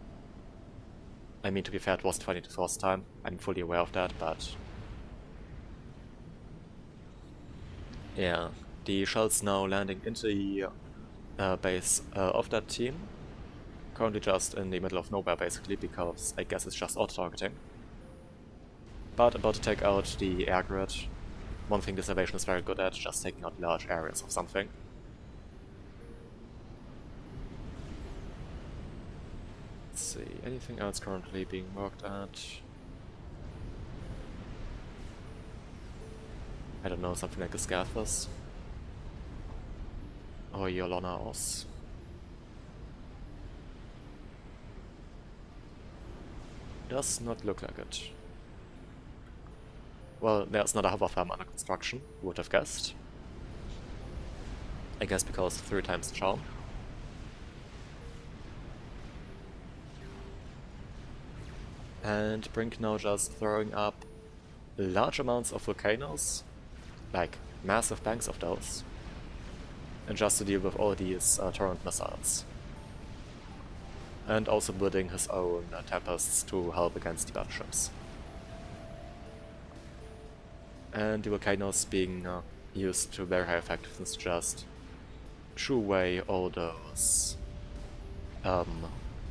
I mean, to be fair, it wasn't funny the first time. I'm fully aware of that, but yeah, the shells now landing into the base of that team. Currently just in the middle of nowhere basically, because I guess it's just auto-targeting. But about to take out the air grid. One thing the Salvation is very good at, just taking out large areas of something. Let's see, anything else currently being worked at? I don't know, something like a Scathus. Or Yolonaos. Does not look like it. Well, there's not a hover farm under construction, who would have guessed. I guess because 3 times the charm. And Brnk now just throwing up large amounts of volcanoes, like massive banks of those, and just to deal with all these torrent missiles. And also building his own Tempests to help against the battleships. And the volcanoes being used to very high effectiveness, just shoo away all those, all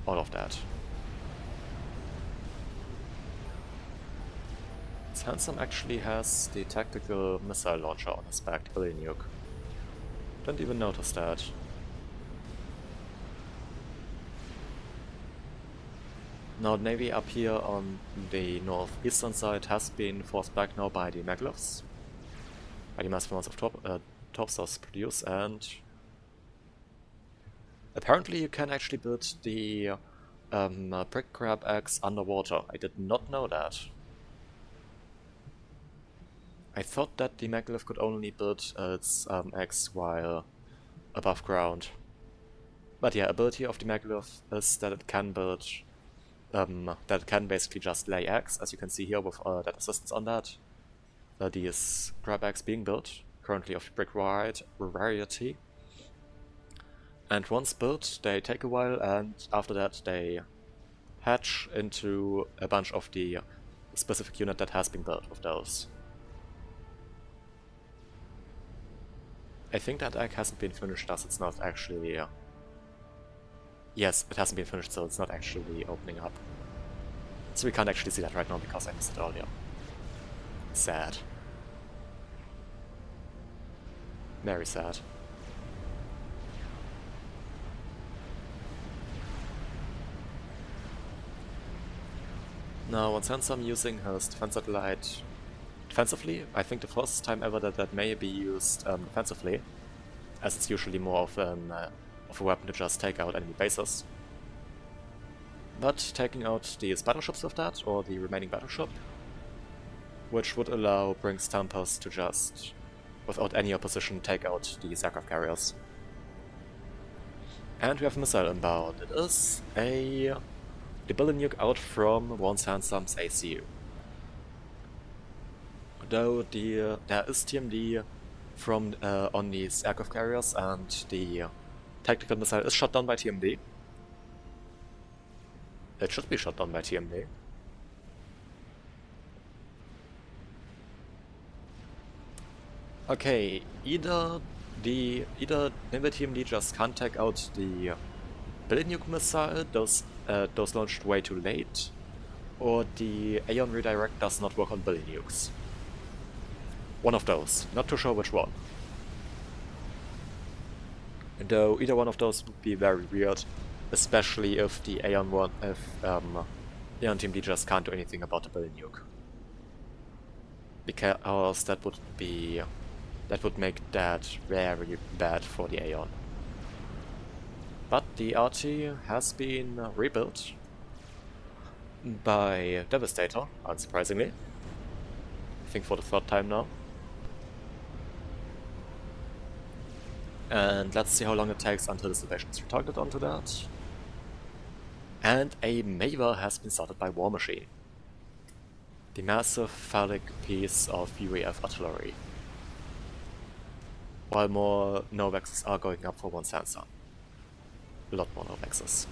of that. This Handsome actually has the tactical missile launcher on his back, the Billy Nuke. Didn't even notice that. Now the Navy up here on the northeastern side has been forced back now by the Maglev, by the massive amounts of top stars produced, and apparently you can actually build the Brick Crab eggs underwater. I did not know that. I thought that the Maglev could only build its eggs while above ground. But yeah, ability of the Maglev is that it can build that can basically just lay eggs, as you can see here with that assistance on that. these drawbacks being built, currently of brick variety. And once built, they take a while, and after that they hatch into a bunch of the specific unit that has been built with those. I think that egg hasn't been finished, thus it's not actually... yes, it hasn't been finished, so it's not actually opening up. So we can't actually see that right now because I missed it earlier. Sad. Very sad. Now, since I'm using his defense satellite defensively, I think the first time ever that that may be used defensively, as it's usually more of a weapon to just take out enemy bases. But taking out these battleships with that, or the remaining battleship, which would allow Brnk's Tempest to just, without any opposition, take out these aircraft carriers. And we have a missile inbound. It is the Brnk out from Once Handsome's ACU. Though there is TMD from on these aircraft carriers, and the tactical missile is shot down by TMD. It should be shot down by TMD. Okay, either naval TMD just can't take out the Brnk missile, those launched way too late, or the Aeon redirect does not work on Brnks. One of those, not too sure which one. Though either one of those would be very weird, especially if the Aeon Aeon TMD just can't do anything about the Brnk. Because that would make that very bad for the Aeon. But the RT has been rebuilt by Devastator, unsurprisingly. I think for the third time now. And let's see how long it takes until the salvation is retargeted onto that. And a naval has been started by War Machine, the massive phallic piece of UAF artillery. While more Novexes are going up for Once Handsome. A lot more Novexes.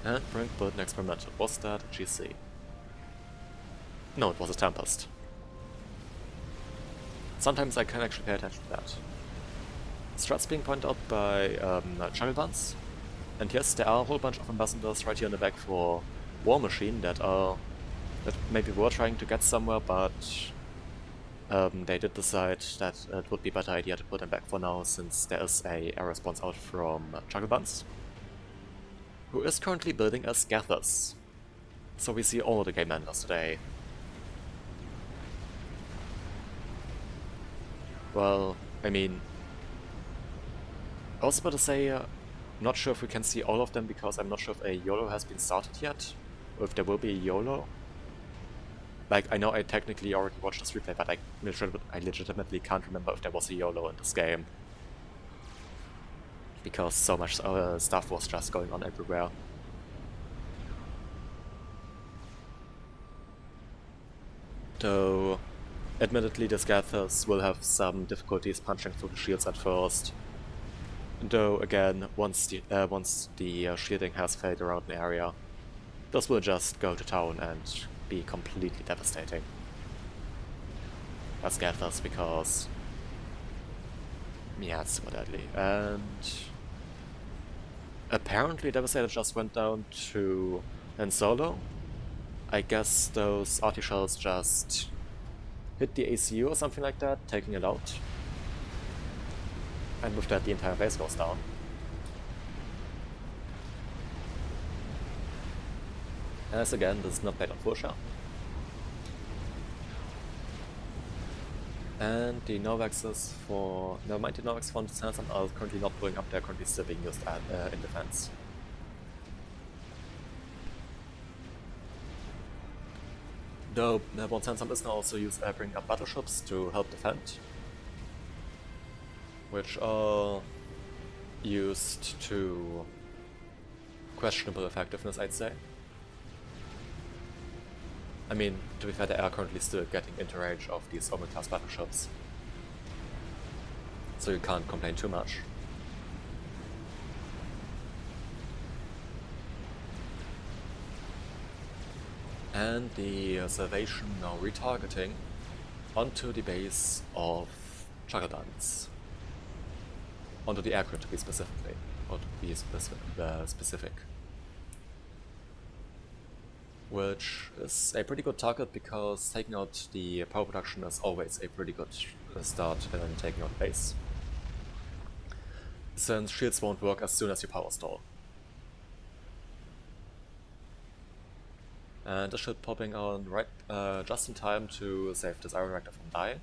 And Brnk built an experimental. Was that a GC? No, it was a Tempest. Sometimes I can actually pay attention to that. Strats being pointed out by Jungle Buns. And yes, there are a whole bunch of ambassadors right here in the back for War Machine that maybe were trying to get somewhere, but they did decide that it would be a better idea to put them back for now, since there is a air response out from Jungle Buns, who is currently building a Scathers. So we see all of the game enders today. Well, I mean, I was about to say, not sure if we can see all of them because I'm not sure if a YOLO has been started yet, or if there will be a YOLO. Like, I know I technically already watched this replay, but I legitimately can't remember if there was a YOLO in this game. Because so much stuff was just going on everywhere. Though, admittedly, the Scathers will have some difficulties punching through the shields at first. Though, again, once the shielding has failed around an area, those will just go to town and be completely devastating. As Scathers, because... yeah, it's super deadly. And... apparently Devastator just went down to Han Solo. I guess those arty shells just hit the ACU or something like that, taking it out. And with that the entire base goes down. As again, this is not played on full shell. And the Novexes for... never mind, the Novex for Handsome are currently not blowing up, they're currently still being used in defense. Though Once Handsome is now also bringing up battleships to help defend, which are used to questionable effectiveness, I'd say. I mean, to be fair, they are currently still getting into range of these Omni-class battleships, so you can't complain too much. And the Salvation now retargeting onto the base of Juggernaut. Onto the aircraft to be specifically, or to be specific. Which is a pretty good target because taking out the power production is always a pretty good start in taking out the base. Since shields won't work as soon as you power stall. And this ship popping on right just in time to save this Iron Reactor from dying.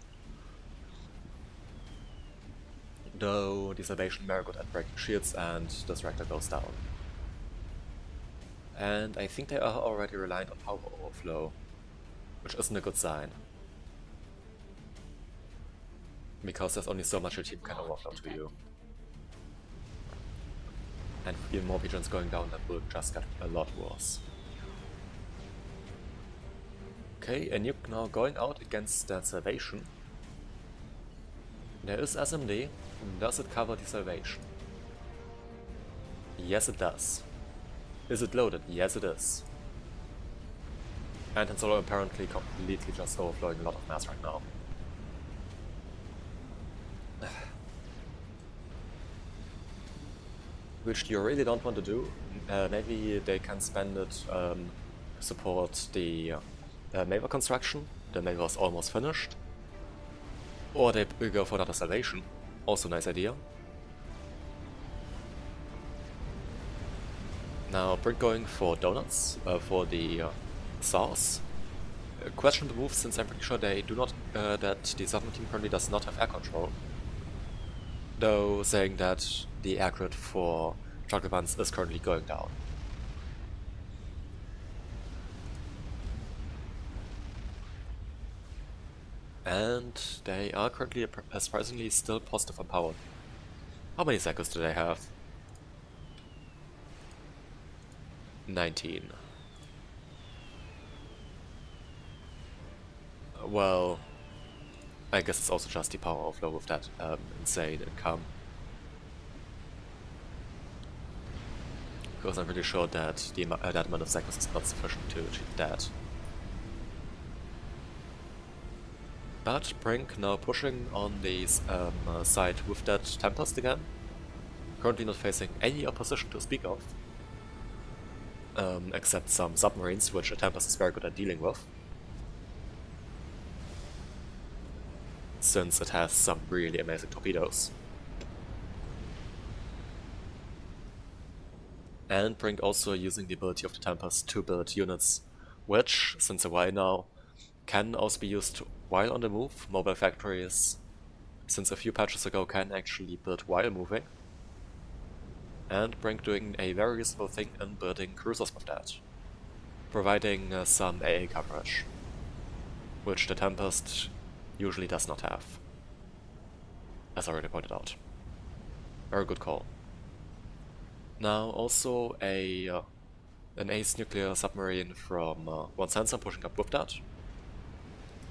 Though the Salvation very good at breaking shields and this reactor goes down. And I think they are already reliant on power overflow, which isn't a good sign. Because there's only so much your team can overflow to you. And even more pigeons going down, that will just get a lot worse. Okay, a nuke now going out against that Salvation. There is SMD. Does it cover the Salvation? Yes, it does. Is it loaded? Yes, it is. And Han Solo apparently completely just overflowing a lot of mass right now. Which you really don't want to do. Maybe they can spend it support the naval construction. The naval is almost finished. Or they will go for another Salvation. Also nice idea. Now Brnk going for donuts for the sauce. Questionable move since I'm pretty sure they do not that the Southern team currently does not have air control. Though saying that the air grid for Juggernaut is currently going down. And they are currently surprisingly still positive on power. How many cycles do they have? 19. Well, I guess it's also just the power overflow with that insane income. Because I'm pretty sure that that amount of cycles is not sufficient to achieve that. But Brnk now pushing on the side with that Tempest again. Currently not facing any opposition to speak of. Except some submarines, which a Tempest is very good at dealing with. Since it has some really amazing torpedoes. And Brnk also using the ability of the Tempest to build units, which, since a while now, can also be used while on the move. Mobile factories, since a few patches ago, can actually build while moving. And Brnk doing a very useful thing in building cruisers with that, providing some AA coverage, which the Tempest usually does not have, as already pointed out. Very good call. Now also an ace nuclear submarine from one sensor pushing up with that.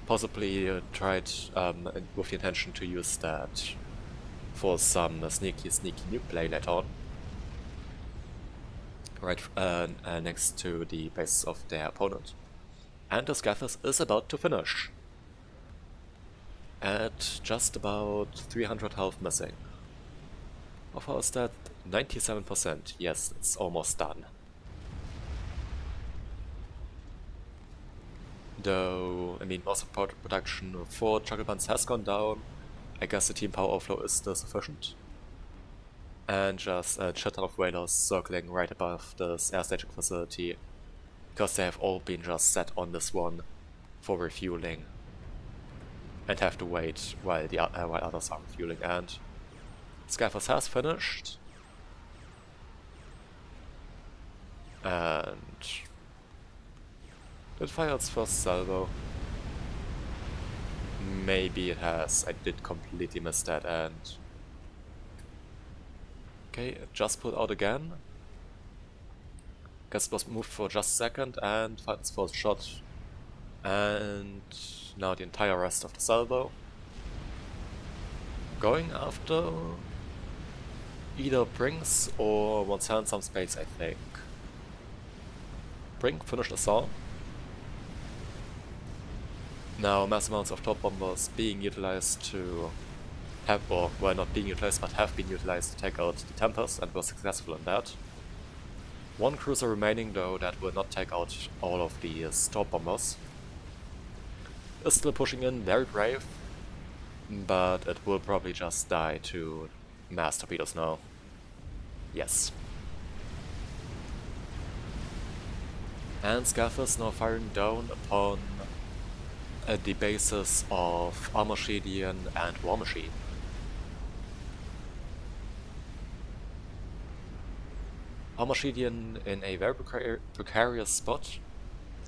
Possibly tried with the intention to use that for some sneaky nuke play later on. Right next to the base of their opponent. And the Decisive is about to finish. At just about 300 health missing. How far is that? 97%. Yes, it's almost done. Though, I mean, most of the production for Juggernaut has gone down. I guess the team power overflow is still sufficient. And just a shit ton of whalers circling right above this air staging facility, because they have all been just set on this one for refueling and have to wait while others are refueling. And Skyforce has finished, and it fired its first salvo. Maybe it has. I did completely miss that. And okay, it just pulled out again. Guess it was moved for just a second and fired its first shot. And now the entire rest of the salvo. Going after either Brnks or wants to hand some space, I think. Brnk finished assault. Now mass amounts of top bombers being utilized to have, or well, not being utilized, but have been utilized to take out the Tempest, and were successful in that. One cruiser remaining though that will not take out all of the top bombers. Is still pushing in, very brave, but it will probably just die to mass torpedoes now. Yes. And Scaff is now firing down upon the bases of Armorshedian and War Machine. Armorshedian in a very precarious spot,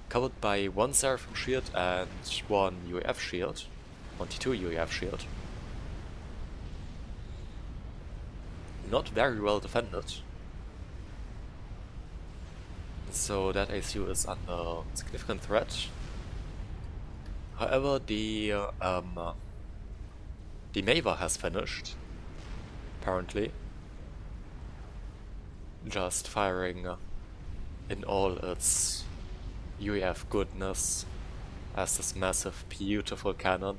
covered by one Seraphim shield and one UAF shield, 1T2 UAF shield. Not very well defended, so that ACU is under significant threat. However, the naval has finished, apparently, just firing in all its UAF goodness as this massive, beautiful cannon.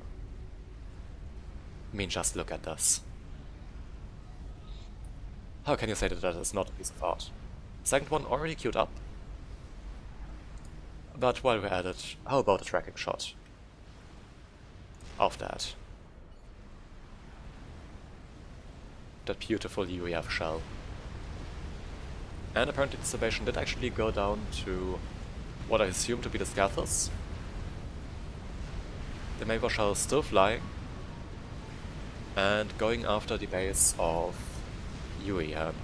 I mean, just look at this. How can you say that that is not a piece of art? Second one already queued up. But while we're at it, how about a tracking shot of that? That beautiful UAF shell. And apparently the salvation did actually go down to what I assume to be the Scathers. The naval shell is still flying and going after the base of UEM.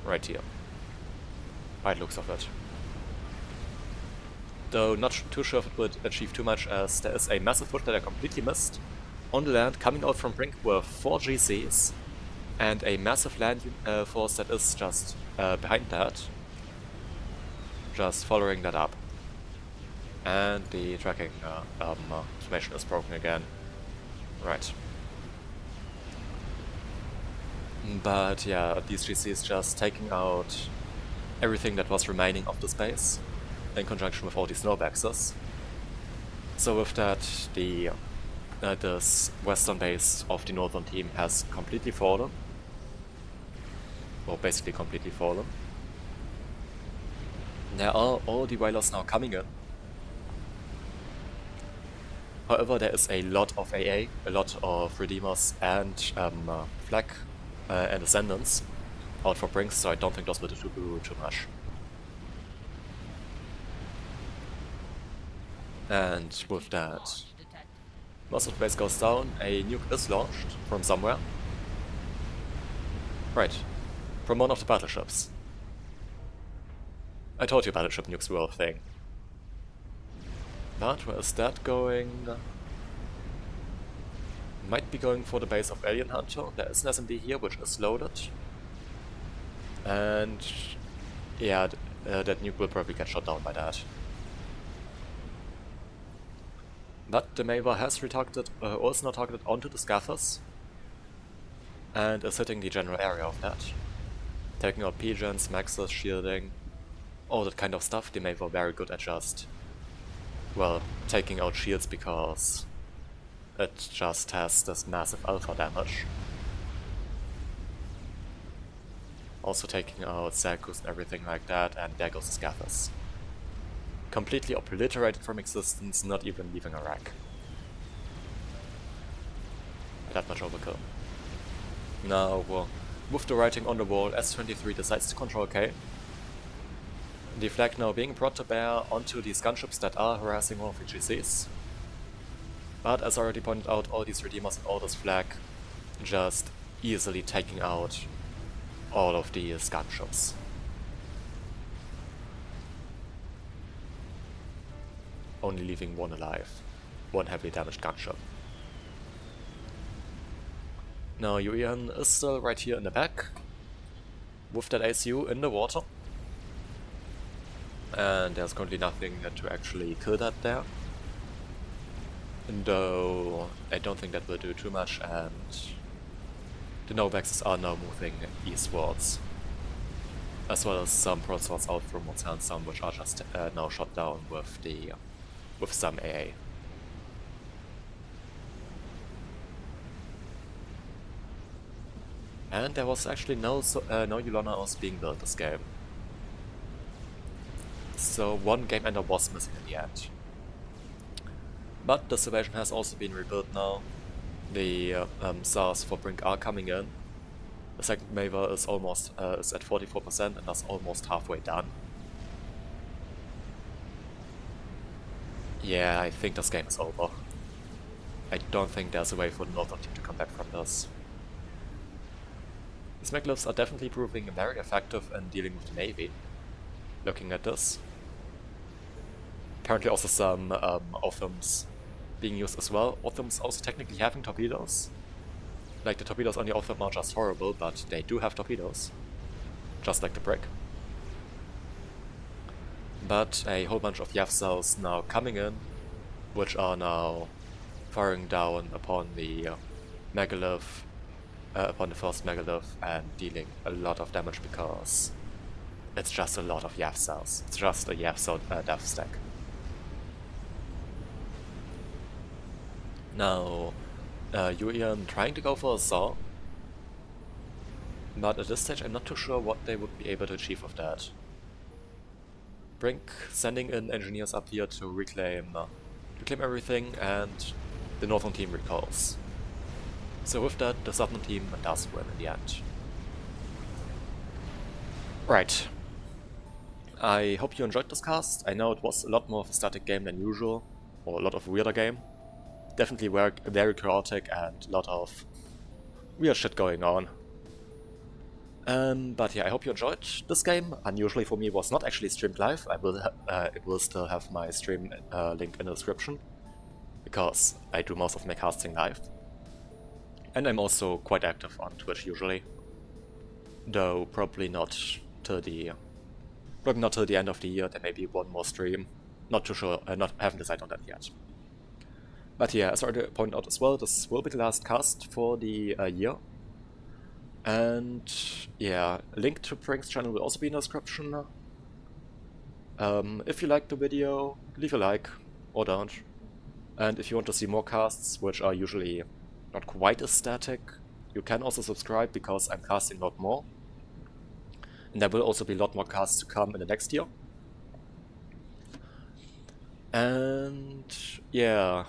Right here. By the looks of it. Though not too sure if it would achieve too much, as there is a massive push that I completely missed on the land coming out from Brnk with 4 GCs and a massive land force that is just behind that, just following that up. And the tracking information is broken again. Right. But yeah, these GCs just taking out everything that was remaining of the space in conjunction with all these snowbaxes. So with that, the this western base of the northern team has completely fallen. Or basically completely fallen. There are all the whalers now coming in. However, there is a lot of AA, a lot of Redeemers and Flag and Ascendants out for Brnks, so I don't think those will do too much. And with that, most of the base goes down, a nuke is launched from somewhere. Right, from one of the battleships. I told you battleship nukes were a thing. But where is that going? Might be going for the base of Alien Hunter. There is an SMD here which is loaded. And yeah, that nuke will probably get shot down by that. But the Maver has retargeted, also now targeted onto the Scathers. And is hitting the general area of that. Taking out P-gens, Maxes, shielding, all that kind of stuff. The Maver very good at just, well, taking out shields because it just has this massive alpha damage. Also taking out Zerkus and everything like that, and there goes the Scathers. Completely obliterated from existence, not even leaving a rack. That much overkill. Now, with the writing on the wall, S-23 decides to control K. The flag now being brought to bear onto these gunships that are harassing one of the GCs. But as already pointed out, all these Redeemers and all this flag just easily taking out all of these gunships. Only leaving one alive. One heavily damaged gunship. Now Yuan is still right here in the back. with that ACU in the water. And there's currently nothing to actually kill that there. Though I don't think that will do too much, and the Novexes are now moving eastwards. As well as some broadswords out from and some which are just now shot down with some AA. And there was actually no Yulonaos being built this game. So one game ender was missing in the end. But the situation has also been rebuilt now. The SARs for Brnk are coming in. The second naval is almost is at 44% and that's almost halfway done. Yeah, I think this game is over. I don't think there's a way for the Northern team to come back from this. These Maglev are definitely proving very effective in dealing with the Navy. Looking at this. Apparently also some Othams being used as well. Othams also technically having torpedoes. Like, the torpedoes on the Otham are just horrible, but they do have torpedoes. Just like the Brnk. But a whole bunch of Yav cells now coming in, which are now firing down upon the Maglev, upon the first Maglev, and dealing a lot of damage because it's just a lot of Yav cells. It's just a Yav cell death stack. Now, Yulian trying to go for a Saw, but at this stage I'm not too sure what they would be able to achieve with that. Brnk sending in engineers up here to reclaim everything, and the Northern team recalls. So with that, the Southern team does win in the end. Right. I hope you enjoyed this cast. I know it was a lot more of a static game than usual, or a lot of a weirder game. Definitely very chaotic and a lot of weird shit going on. But yeah, I hope you enjoyed this game. Unusually for me, it was not actually streamed live. It will still have my stream link in the description, because I do most of my casting live. And I'm also quite active on Twitch usually, though probably not till the end of the year. There may be one more stream. Not too sure. Haven't decided on that yet. But yeah, as I already pointed out as well, this will be the last cast for the year. And yeah, link to Brnk's channel will also be in the description. If you liked the video, leave a like, or don't. And if you want to see more casts, which are usually not quite as static, you can also subscribe, because I'm casting a lot more. And there will also be a lot more casts to come in the next year. And yeah,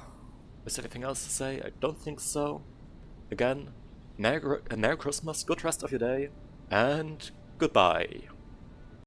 is there anything else to say? I don't think so. Again, Merry Christmas, good rest of your day, and goodbye.